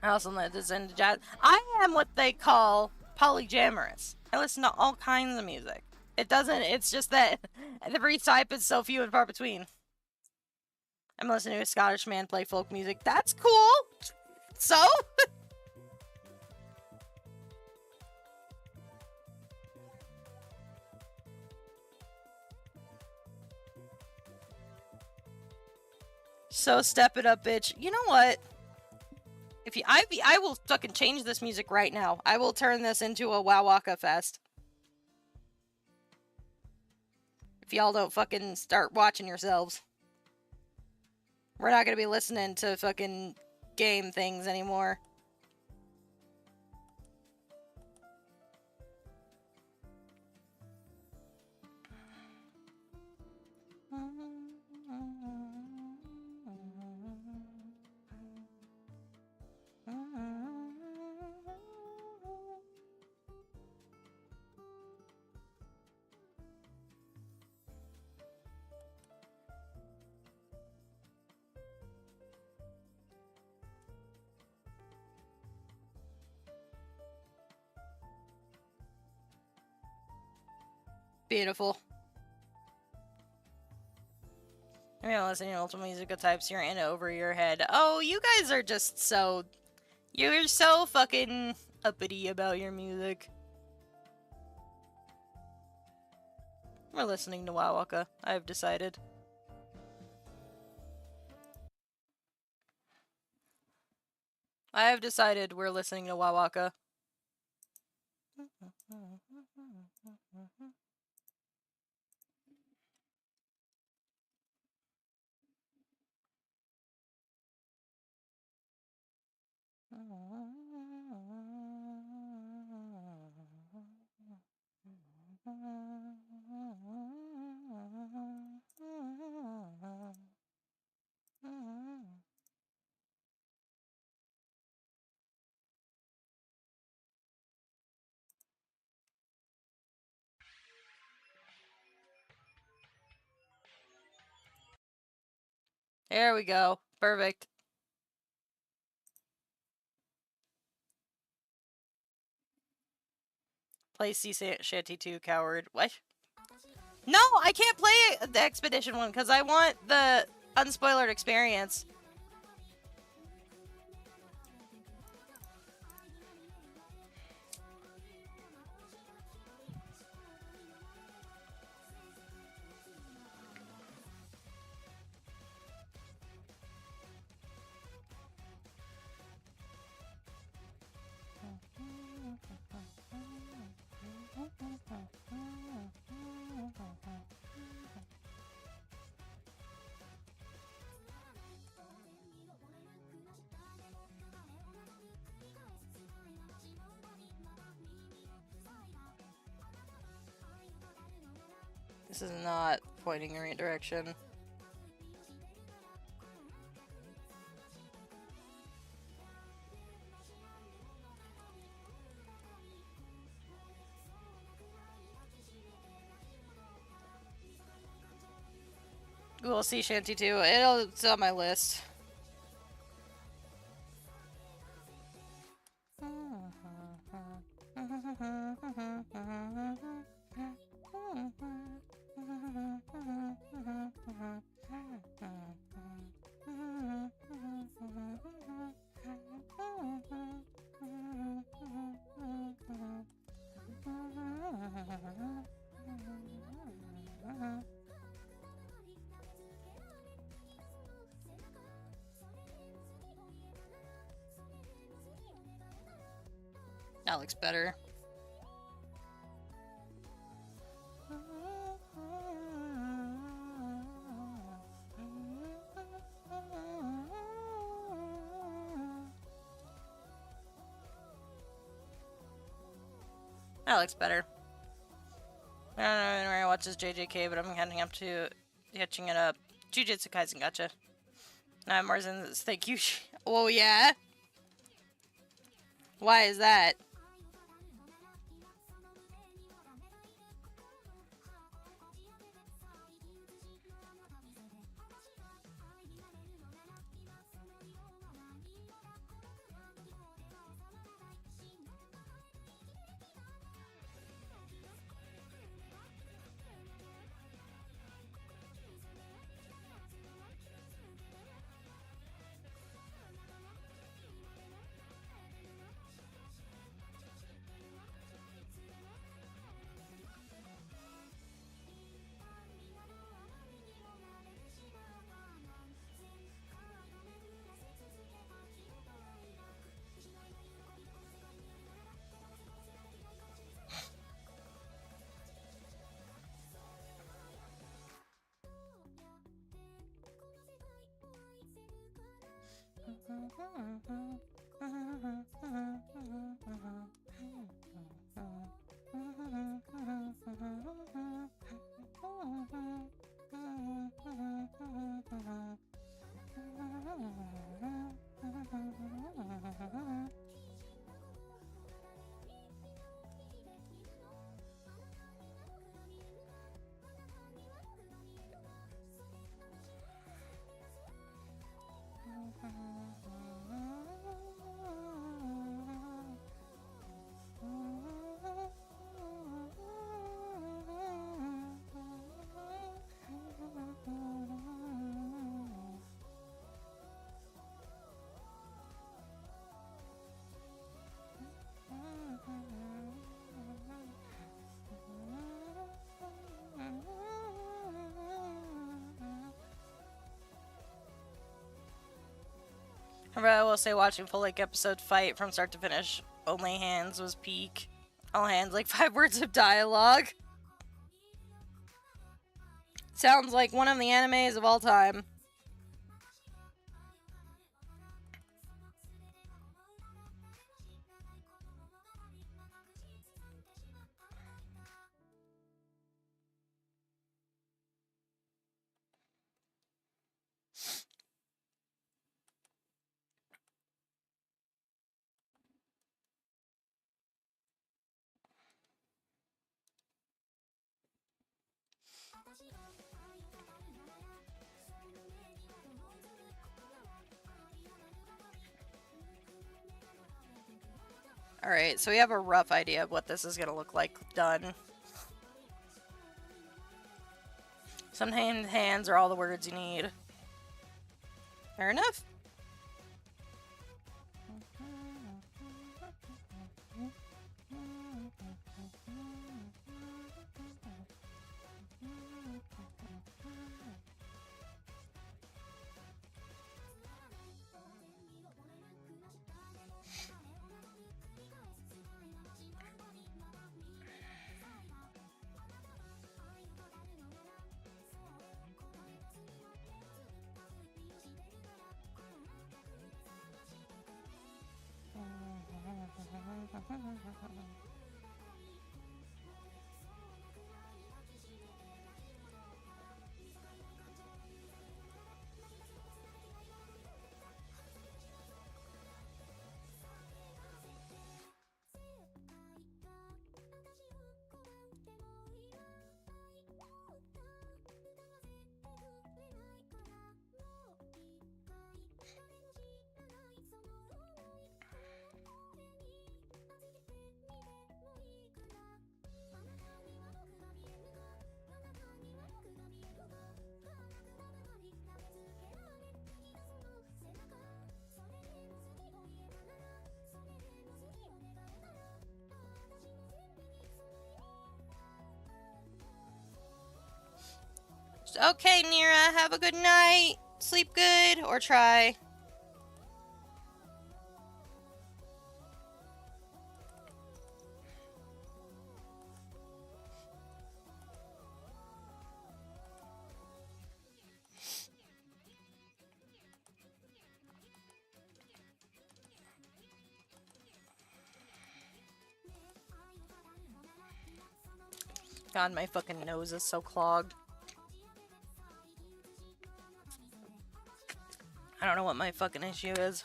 I also listen to jazz. I am what they call polyamorous. I listen to all kinds of music. It's just that the type is so few and far between. I'm listening to a Scottish man play folk music. That's cool. So? So step it up, bitch. You know what? I will fucking change this music right now. I will turn this into a Wowaka fest. If y'all don't fucking start watching yourselves. We're not gonna be listening to fucking game things anymore. Beautiful. I'm gonna listen to Ultimate Musical Types, you're in over your head. Oh, you guys are just so... You're so fucking uppity about your music. We're listening to Wowaka, I've decided. I have decided we're listening to Wowaka. There we go. Perfect. Play Sea Shanty 2, coward. What? No, I can't play the Expedition one because I want the unspoilered experience. This is not pointing in the right direction. We'll see Shanty 2. It's on my list. That looks better. That looks better. I don't know anywhere I watches JJK, but I'm heading up to catching it up. Jujutsu Kaisen, gotcha. Now Marzen, thank you. Oh yeah. Why is that? I will say watching full like episode fight from start to finish, only hands was peak. All hands like 5 words of dialogue. Sounds like one of the animes of all time. Alright, so we have a rough idea of what this is going to look like done. Some hands are all the words you need. Fair enough. Okay, Nira, have a good night. Sleep good, or try. God, my fucking nose is so clogged. I don't know what my fucking issue is.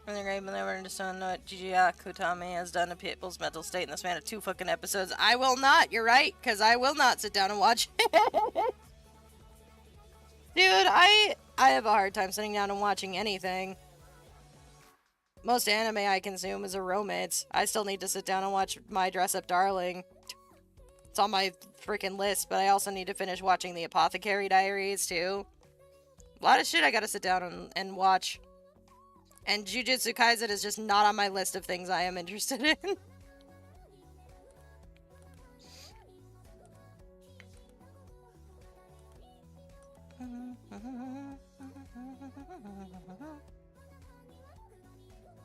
Really great, but never understand what Gigi Akutami has done to people's mental state in the span of 2 fucking episodes. I will not, you're right, because I will not sit down and watch it. Dude, I have a hard time sitting down and watching anything. Most anime I consume is a romance. I still need to sit down and watch My Dress Up Darling. It's on my freaking list, but I also need to finish watching the Apothecary Diaries, too. A lot of shit I gotta sit down and watch. And Jujutsu Kaisen is just not on my list of things I am interested in.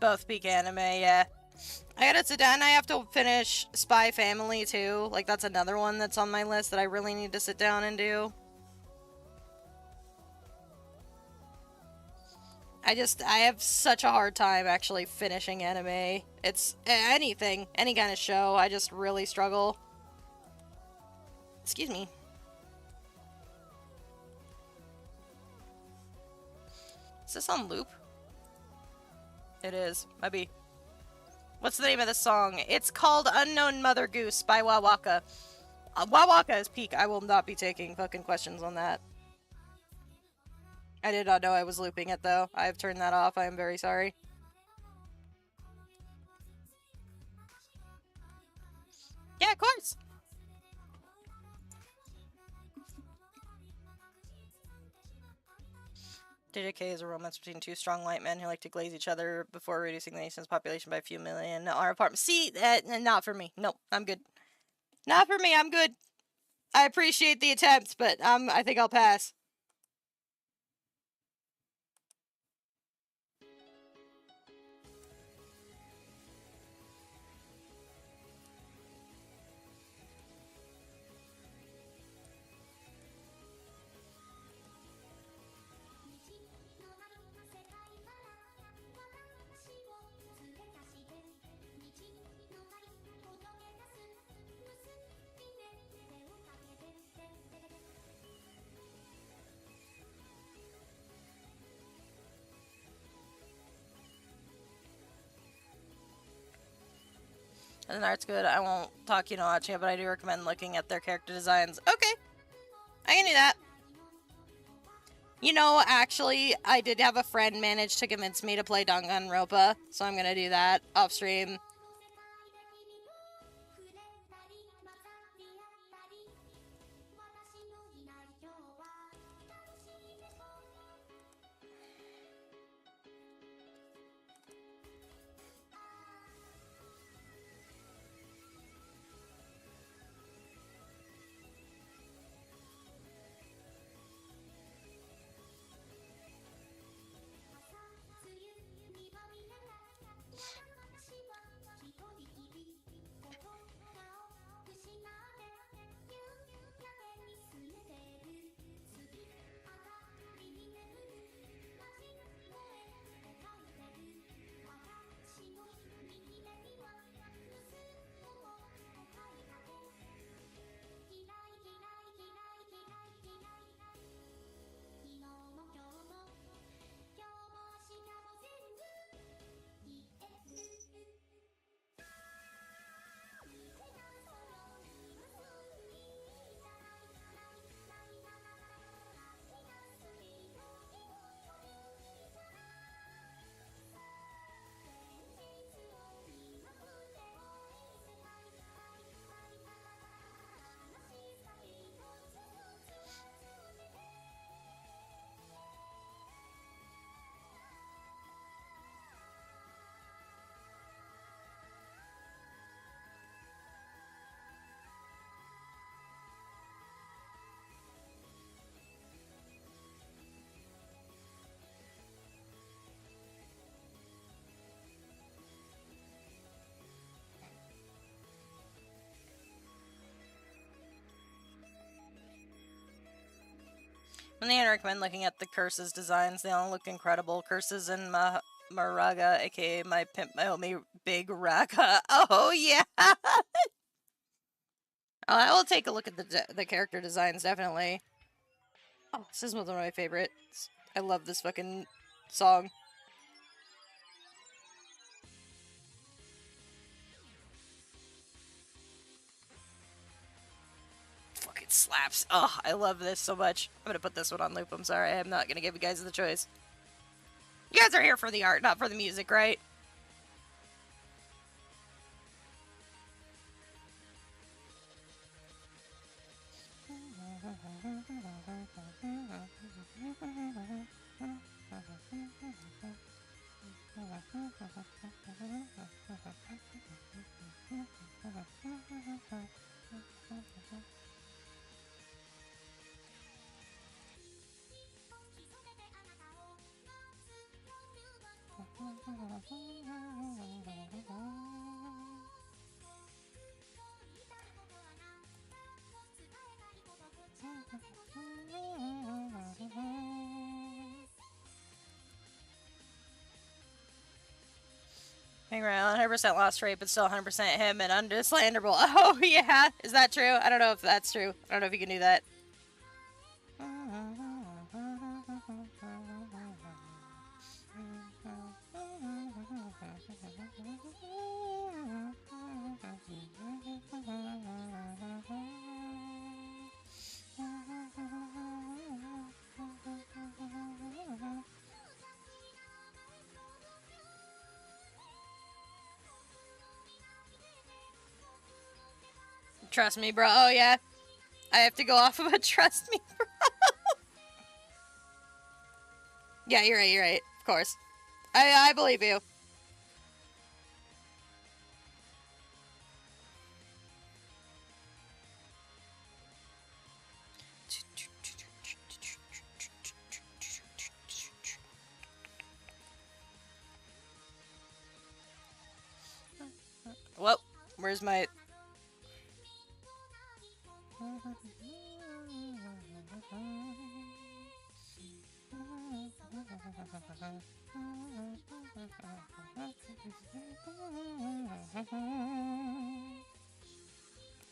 Both peak anime, yeah. I gotta sit down. I have to finish Spy Family too. Like, that's another one that's on my list that I really need to sit down and do. I have such a hard time actually finishing anime. It's anything, any kind of show. I just really struggle. Excuse me. Is this on loop? It is. Might be. What's the name of the song? It's called Unknown Mother Goose by Wawaka. Wawaka is peak. I will not be taking fucking questions on that. I did not know I was looping it, though. I have turned that off. I am very sorry. Yeah, of course. JJK is a romance between 2 strong white men who like to glaze each other before reducing the nation's population by a few million. Our apartment. See, not for me. Nope, I'm good. Not for me. I'm good. I appreciate the attempt, but I think I'll pass. And the art's good. I won't talk watching it, but I do recommend looking at their character designs. Okay. I can do that. Actually, I did have a friend manage to convince me to play Danganronpa, so I'm gonna do that off stream. And I recommend looking at the Curses designs. They all look incredible. Curses and Maraga, aka my pimp, my homie Big Raka. Oh yeah. I will take a look at the character designs, definitely. Oh, this is one of my favorites. I love this fucking song. Fucking slaps. Oh, I love this so much. I'm gonna put this one on loop. I'm sorry. I'm not gonna give you guys the choice. You guys are here for the art, not for the music, right? Hang around, 100% lost rate, but still 100% him and undislanderable. Oh, yeah. Is that true? I don't know if that's true. I don't know if you can do that. Trust me, bro. Oh, yeah. I have to go off of a trust me, bro. Yeah, you're right. You're right. Of course. I believe you. Well, where's my...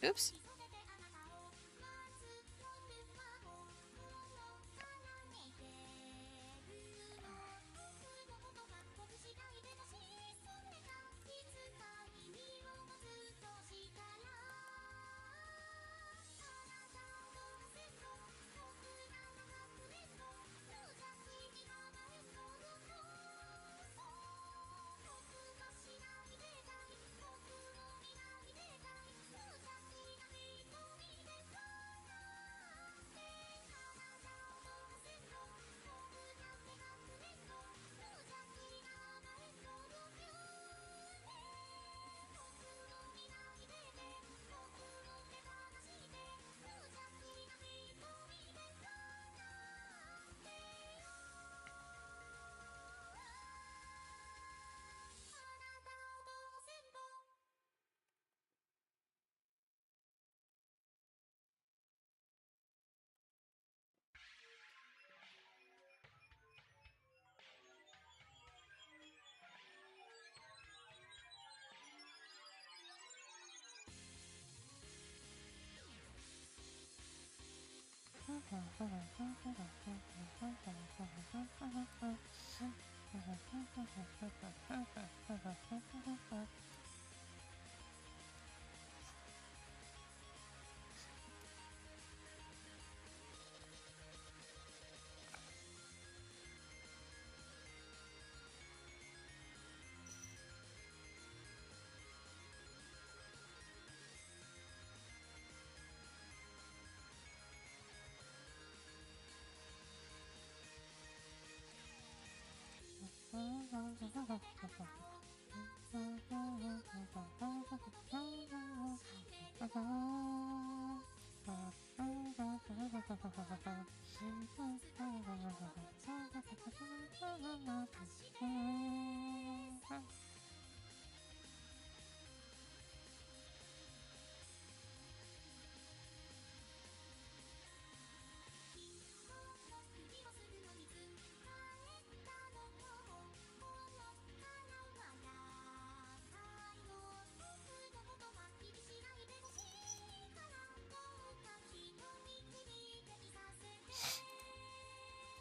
Oops.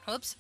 Oops.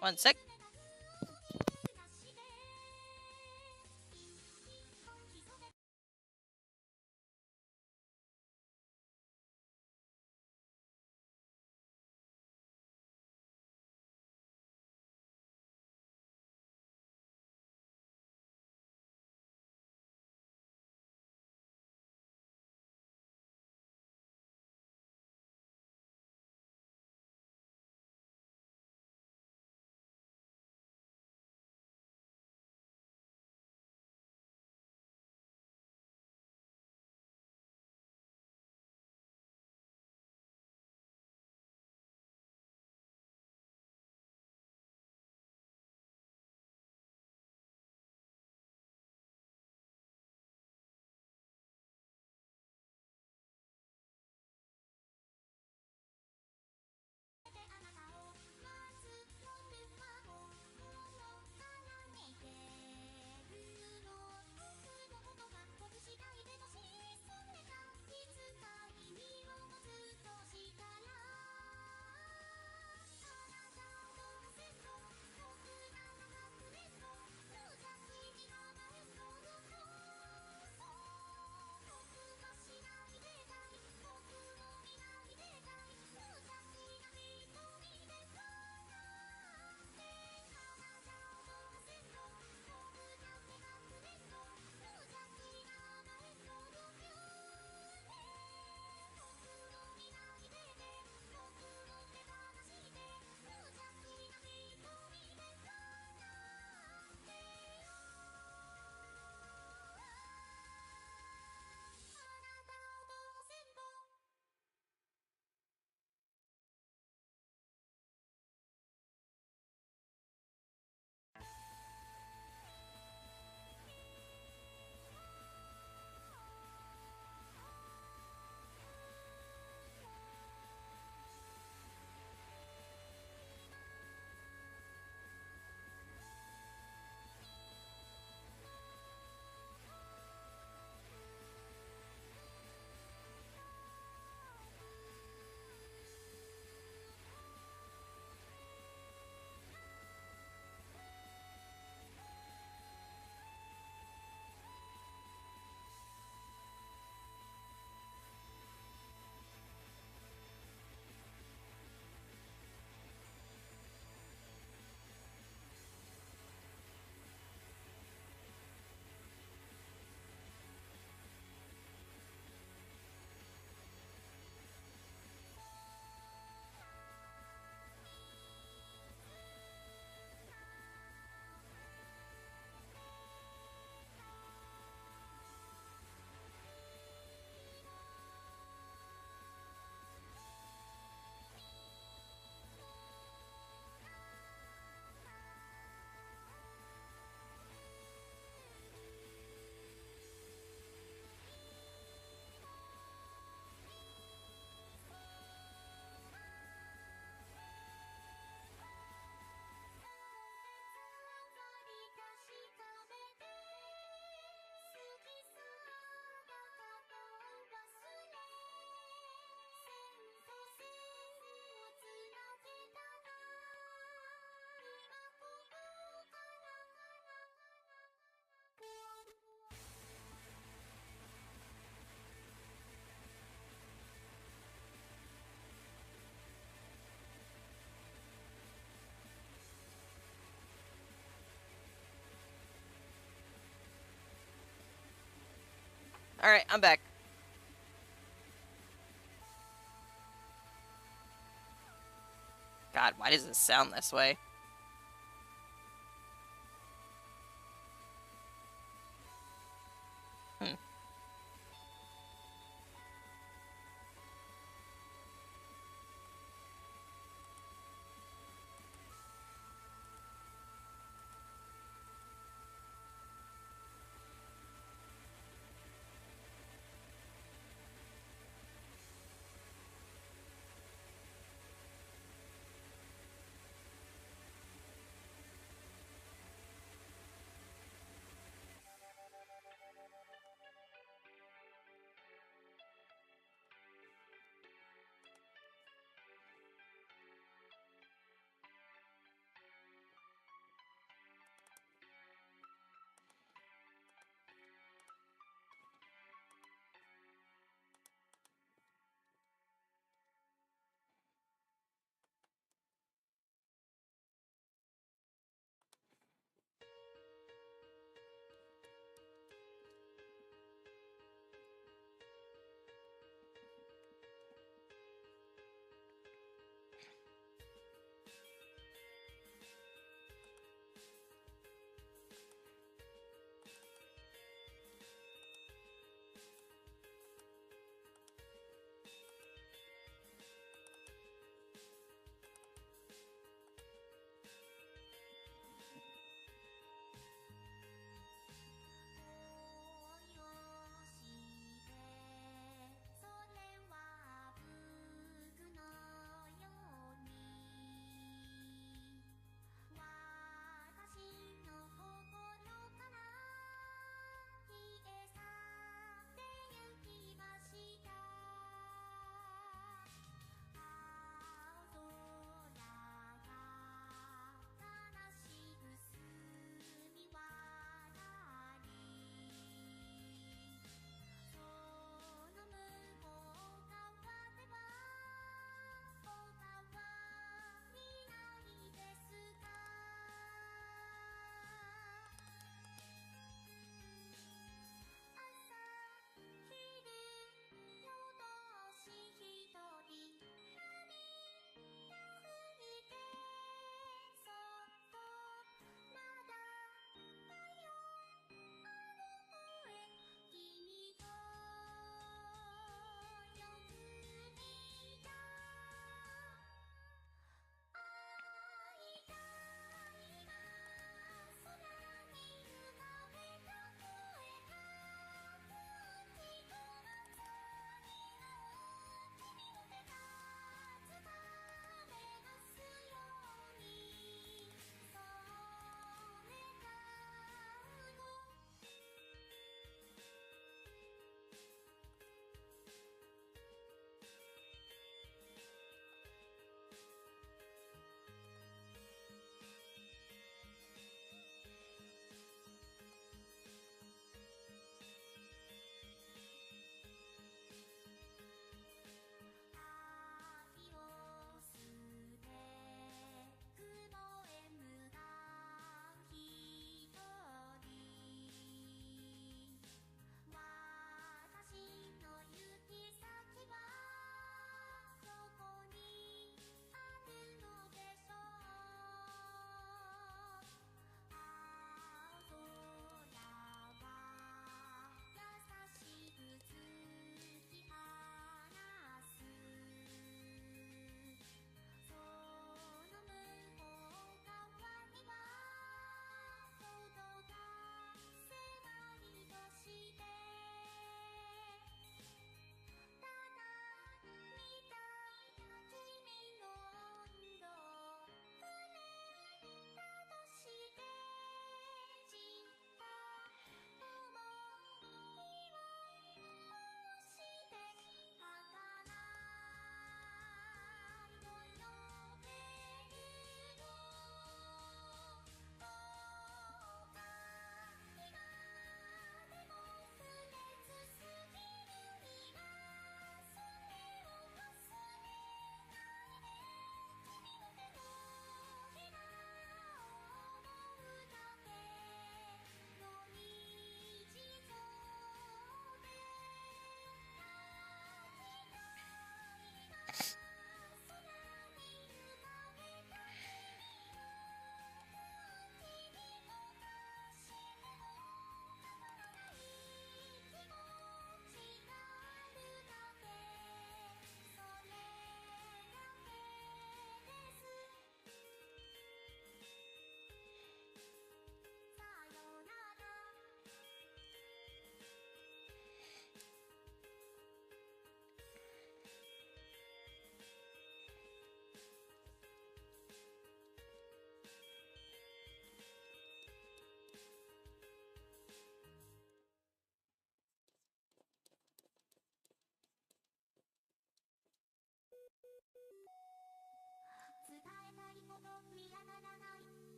One sec. Alright, I'm back. God, why does this sound this way? Hmm.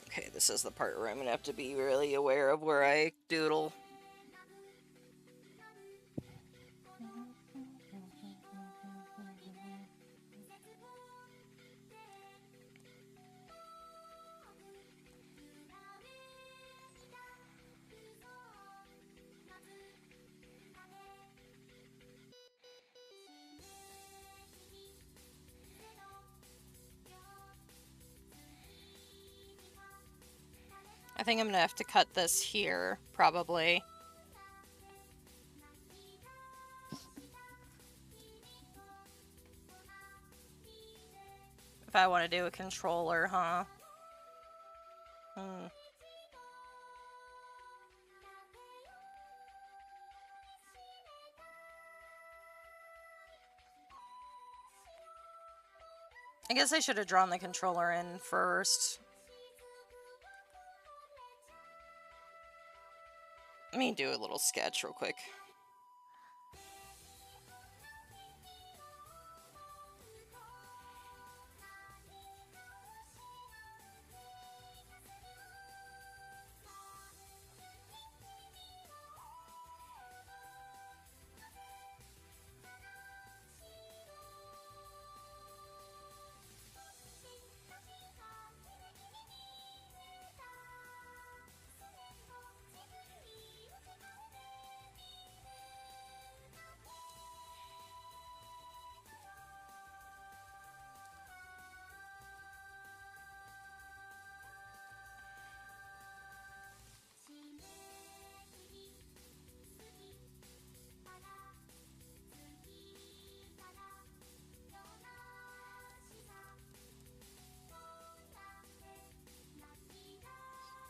Okay, this is the part where I'm gonna have to be really aware of where I doodle. I think I'm gonna have to cut this here, probably. If I want to do a controller, huh? I guess I should have drawn the controller in first. Let me do a little sketch real quick.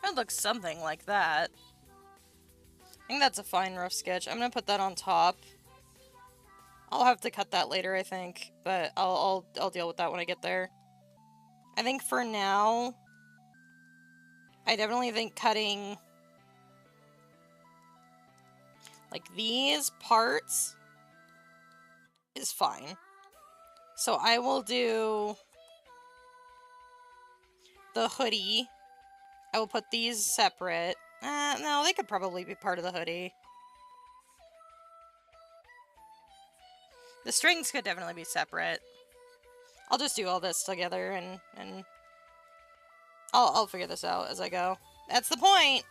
It looks something like that. I think that's a fine rough sketch. I'm gonna put that on top. I'll have to cut that later, I think, but I'll deal with that when I get there. I think for now, I definitely think cutting like these parts is fine. So I will do the hoodie. I will put these separate. No, they could probably be part of the hoodie. The strings could definitely be separate. I'll just do all this together and I'll figure this out as I go. That's the point!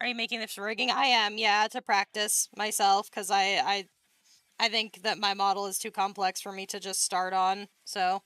Are you making this rigging? I am, yeah, to practice myself, because I think that my model is too complex for me to just start on, so.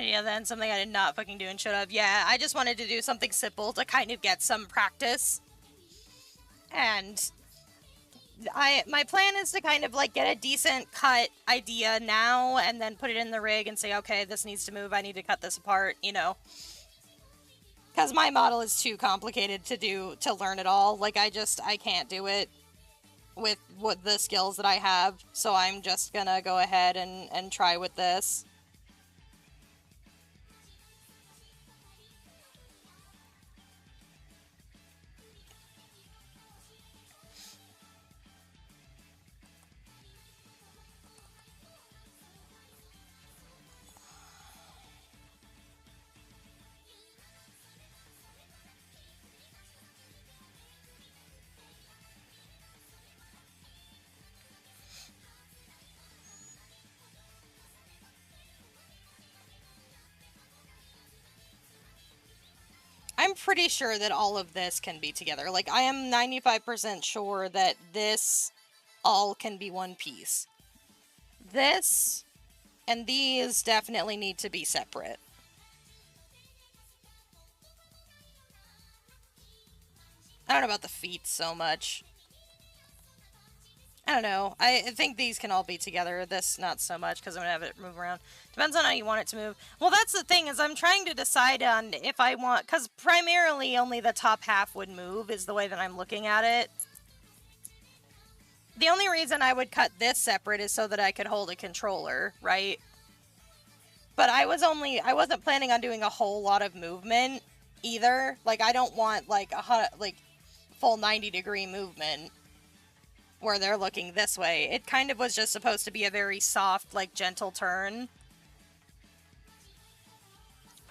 Yeah, then something I did not fucking do and should have. Yeah, I just wanted to do something simple to kind of get some practice. And my plan is to kind of like get a decent cut idea now and then put it in the rig and say, okay, this needs to move. I need to cut this apart, you know. Because my model is too complicated to learn it all. Like, I can't do it with what the skills that I have. So I'm just gonna go ahead and try with this. I'm pretty sure that all of this can be together. Like, I am 95% sure that this all can be one piece. This and these definitely need to be separate. I don't know about the feet so much. I don't know. I think these can all be together. This, not so much, because I'm going to have it move around. Depends on how you want it to move. Well, that's the thing, is I'm trying to decide on if I want... Because primarily only the top half would move, is the way that I'm looking at it. The only reason I would cut this separate is so that I could hold a controller, right? But I wasn't planning on doing a whole lot of movement, either. Like, I don't want, like, full 90-degree movement where they're looking this way. It kind of was just supposed to be a very soft, like, gentle turn.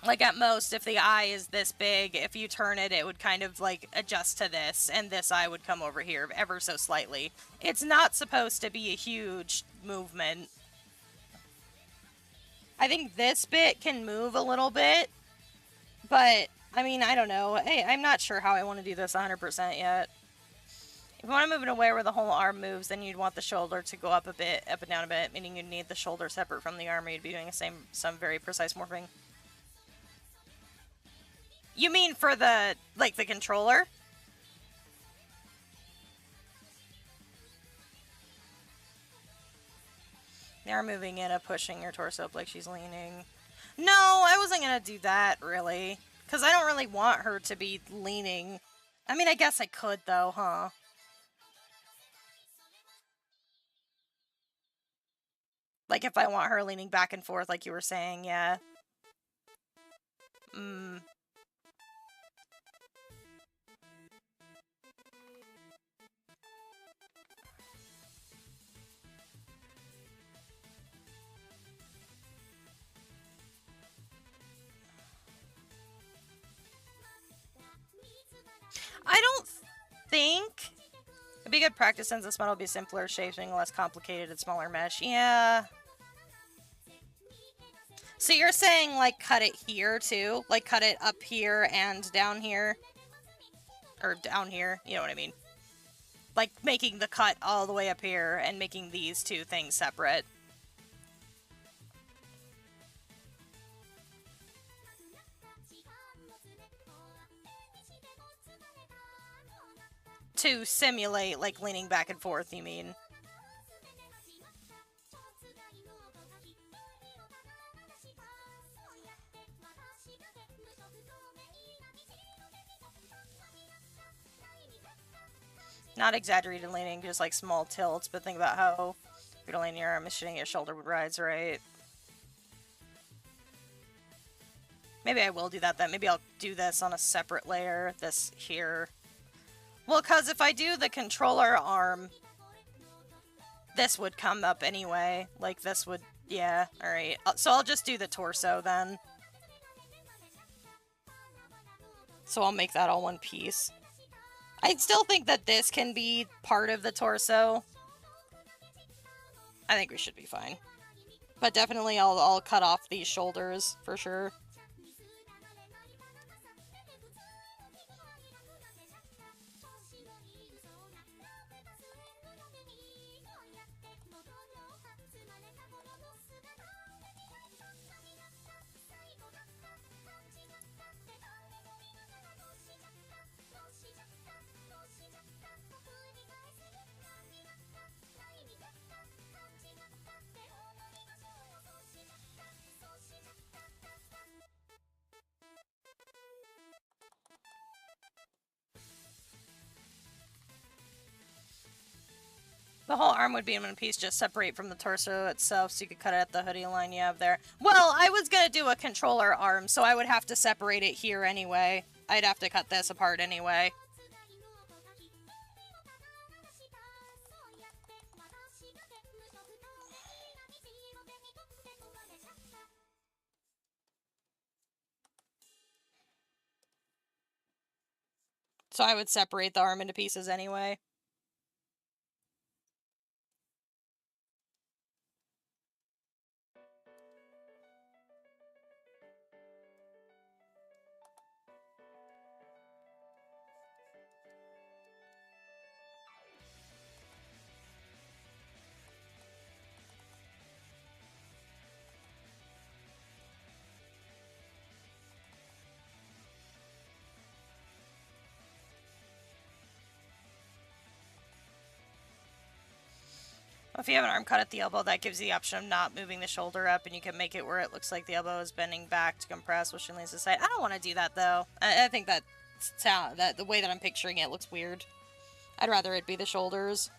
Like, at most, if the eye is this big, if you turn it, it would kind of, like, adjust to this, and this eye would come over here ever so slightly. It's not supposed to be a huge movement. I think this bit can move a little bit, but, I mean, I don't know. Hey, I'm not sure how I want to do this 100% yet. If you want to move it away where the whole arm moves, then you'd want the shoulder to go up a bit, up and down a bit, meaning you'd need the shoulder separate from the arm, or you'd be doing some very precise morphing. You mean for the, like, the controller? They are moving in, pushing your torso up like she's leaning. No, I wasn't gonna do that, really. Because I don't really want her to be leaning. I mean, I guess I could, though, huh? Like, if I want her leaning back and forth, like you were saying, yeah. I don't think... It'd be good practice since this model will be simpler, shaping less complicated, and smaller mesh. Yeah. So you're saying, like, cut it here, too? Like, cut it up here and down here? Or down here, you know what I mean. Like, making the cut all the way up here and making these two things separate. To simulate, like, leaning back and forth, you mean? Not exaggerated leaning, just like small tilts, but think about how if you're leaning your arm, shooting your shoulder would rise, right? Maybe I will do that then. Maybe I'll do this on a separate layer, this here. Well, because if I do the controller arm, this would come up anyway. Like, this would... Yeah, alright. So I'll just do the torso then. So I'll make that all one piece. I still think that this can be part of the torso. I think we should be fine. But definitely I'll cut off these shoulders, for sure. The whole arm would be in one piece, just separate from the torso itself, so you could cut it at the hoodie line you have there. Well, I was gonna do a controller arm, so I would have to separate it here anyway. I'd have to cut this apart anyway. So I would separate the arm into pieces anyway. If you have an arm cut at the elbow, that gives you the option of not moving the shoulder up, and you can make it where it looks like the elbow is bending back to compress, which leans to the side. I don't want to do that, though. I think that the way that I'm picturing it looks weird. I'd rather it be the shoulders.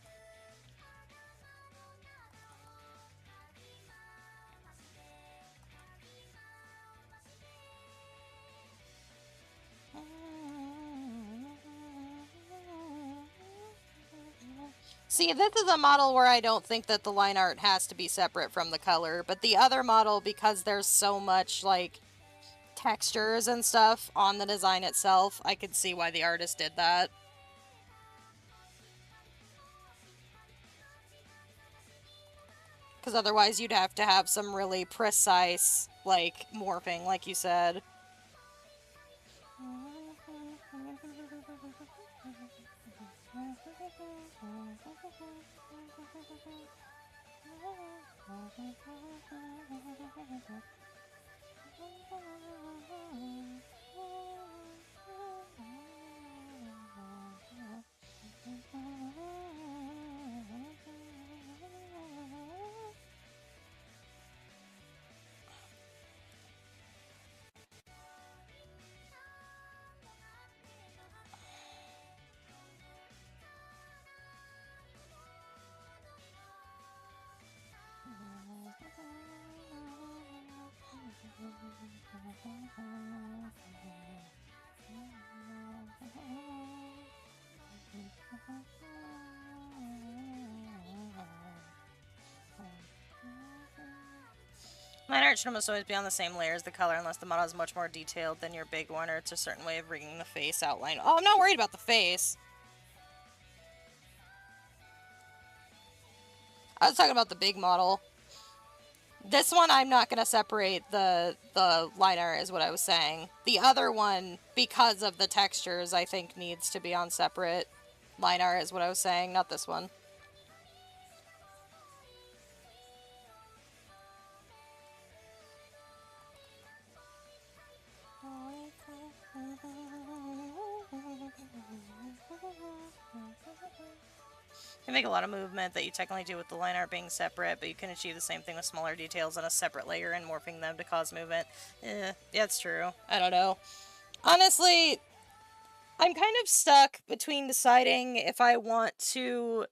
See, this is a model where I don't think that the line art has to be separate from the color, but the other model, because there's so much, like, textures and stuff on the design itself, I could see why the artist did that. Because otherwise you'd have to have some really precise, like, morphing, like you said. Line art should almost always be on the same layer as the color unless the model is much more detailed than your big one or it's a certain way of rigging the face outline. Oh, I'm not worried about the face. I was talking about the big model. This one, I'm not going to separate the line art is what I was saying. The other one, because of the textures, I think needs to be on separate line art is what I was saying, not this one. You make a lot of movement that you technically do with the line art being separate, but you can achieve the same thing with smaller details on a separate layer and morphing them to cause movement. Yeah, it's true. I don't know. Honestly, I'm kind of stuck between deciding if I want to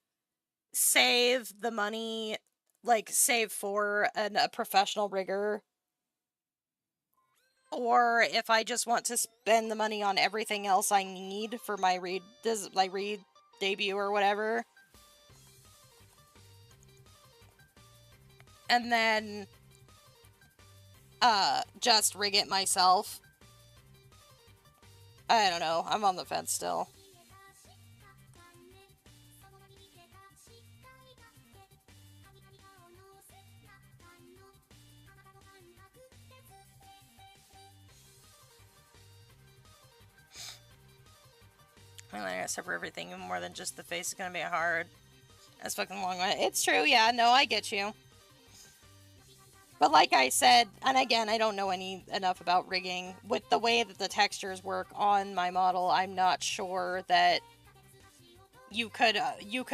save the money, like save for a professional rigger, or if I just want to spend the money on everything else I need for my read debut or whatever. And then, just rig it myself. I don't know. I'm on the fence still. I gotta separate everything, even more than just the face is gonna be hard. That's fucking long. It's true, yeah, no, I get you. But like I said, and again, I don't know enough about rigging. With the way that the textures work on my model, I'm not sure that you could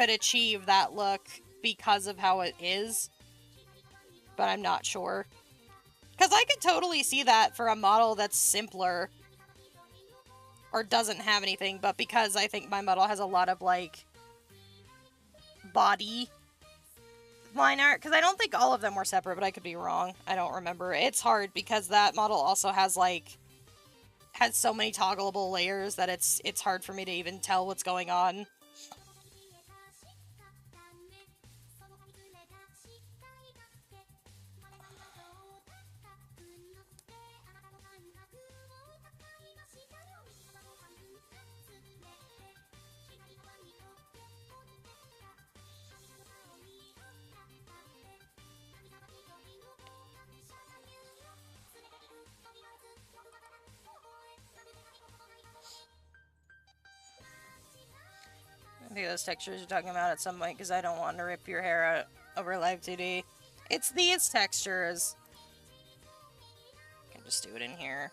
achieve that look because of how it is. But I'm not sure. Because I could totally see that for a model that's simpler. Or doesn't have anything, but because I think my model has a lot of, like, body line art, because I don't think all of them were separate, but I could be wrong. I don't remember. It's hard because that model also has so many toggleable layers that it's hard for me to even tell what's going on. I think those textures you're talking about at some point, because I don't want to rip your hair out over Live 2D. It's these textures. I can just do it in here.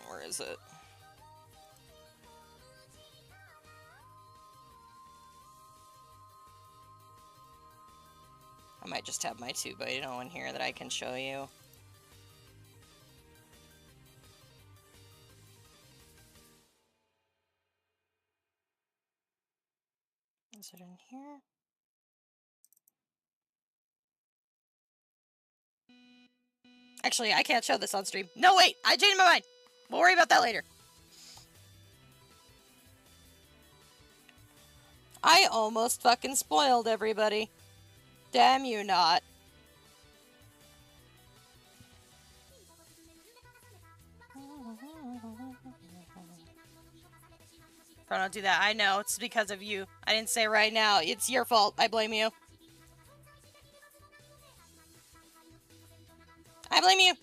Where is it? I might just have my 2x0 in here that I can show you. Is it in here? Actually, I can't show this on stream. No, wait! I changed my mind! We'll worry about that later. I almost fucking spoiled everybody. Damn you not. If I don't do that, I know. It's because of you. I didn't say right now. It's your fault. I blame you. I blame you.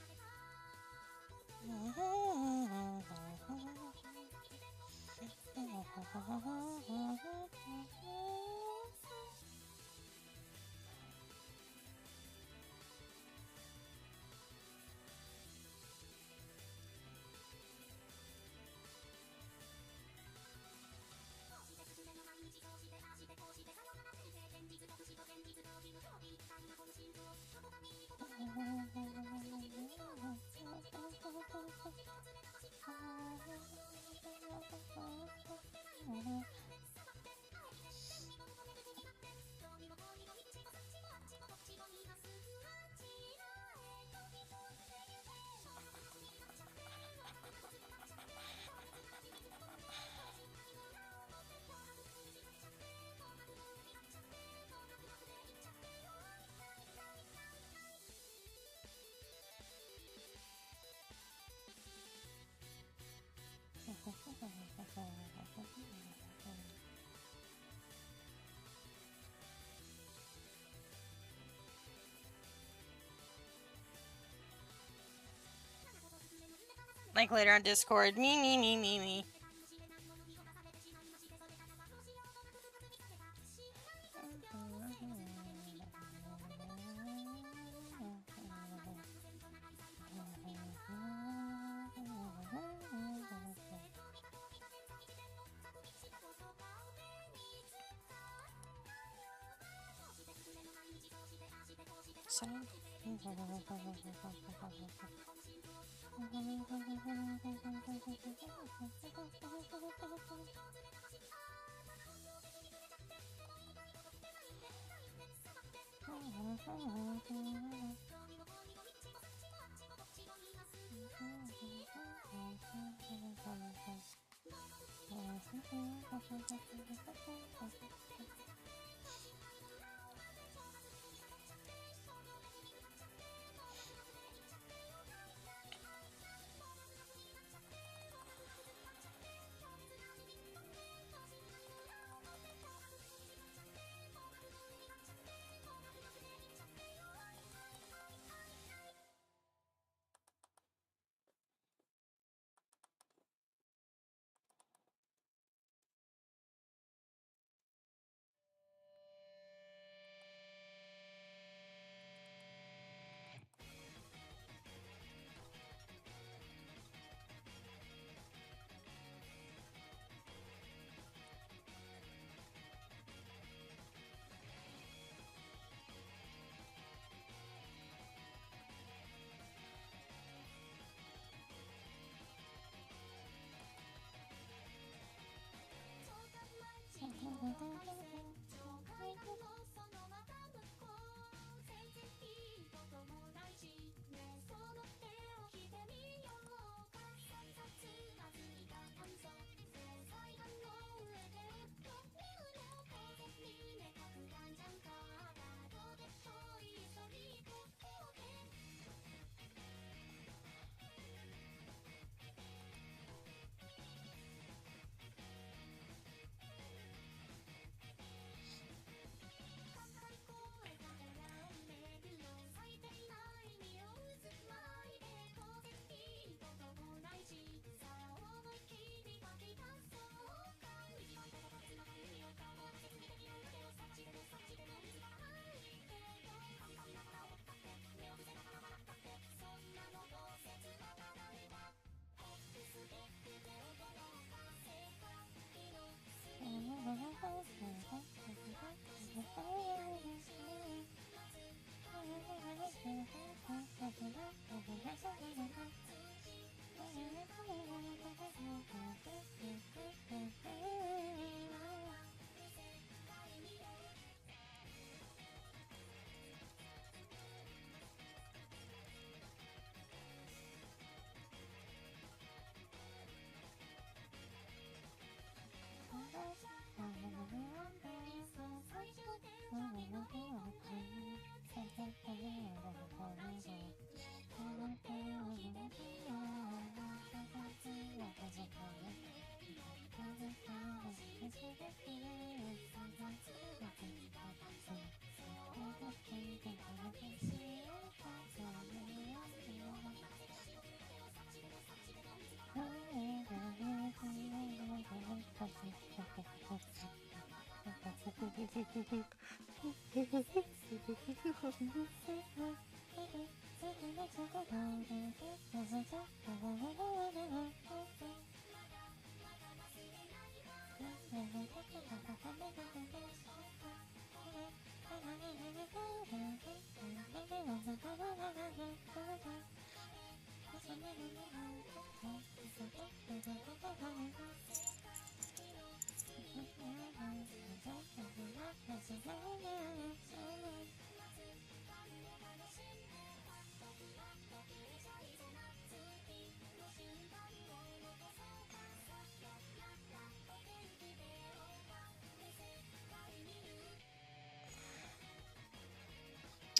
Like later on Discord. Me.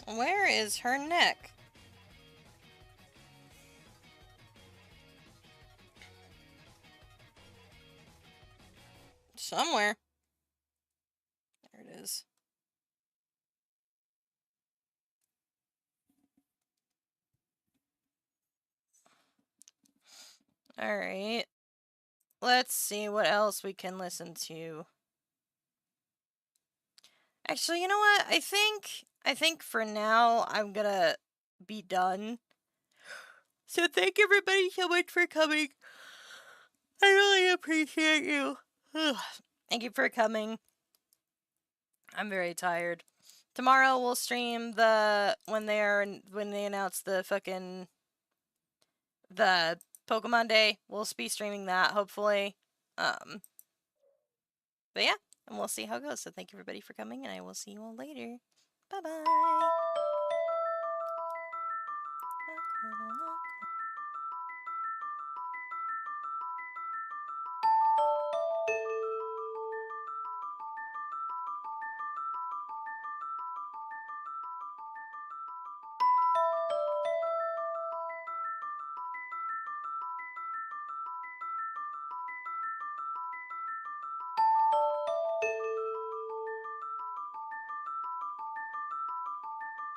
Where is her neck? Somewhere. There it is. Alright. Let's see what else we can listen to. Actually, you know what? I think for now I'm gonna be done. So thank everybody so much for coming. I really appreciate you. Thank you for coming. I'm very tired. Tomorrow we'll stream when they announce the Pokemon Day. We'll be streaming that hopefully. But yeah, and we'll see how it goes. So thank you everybody for coming, and I will see you all later. Bye bye.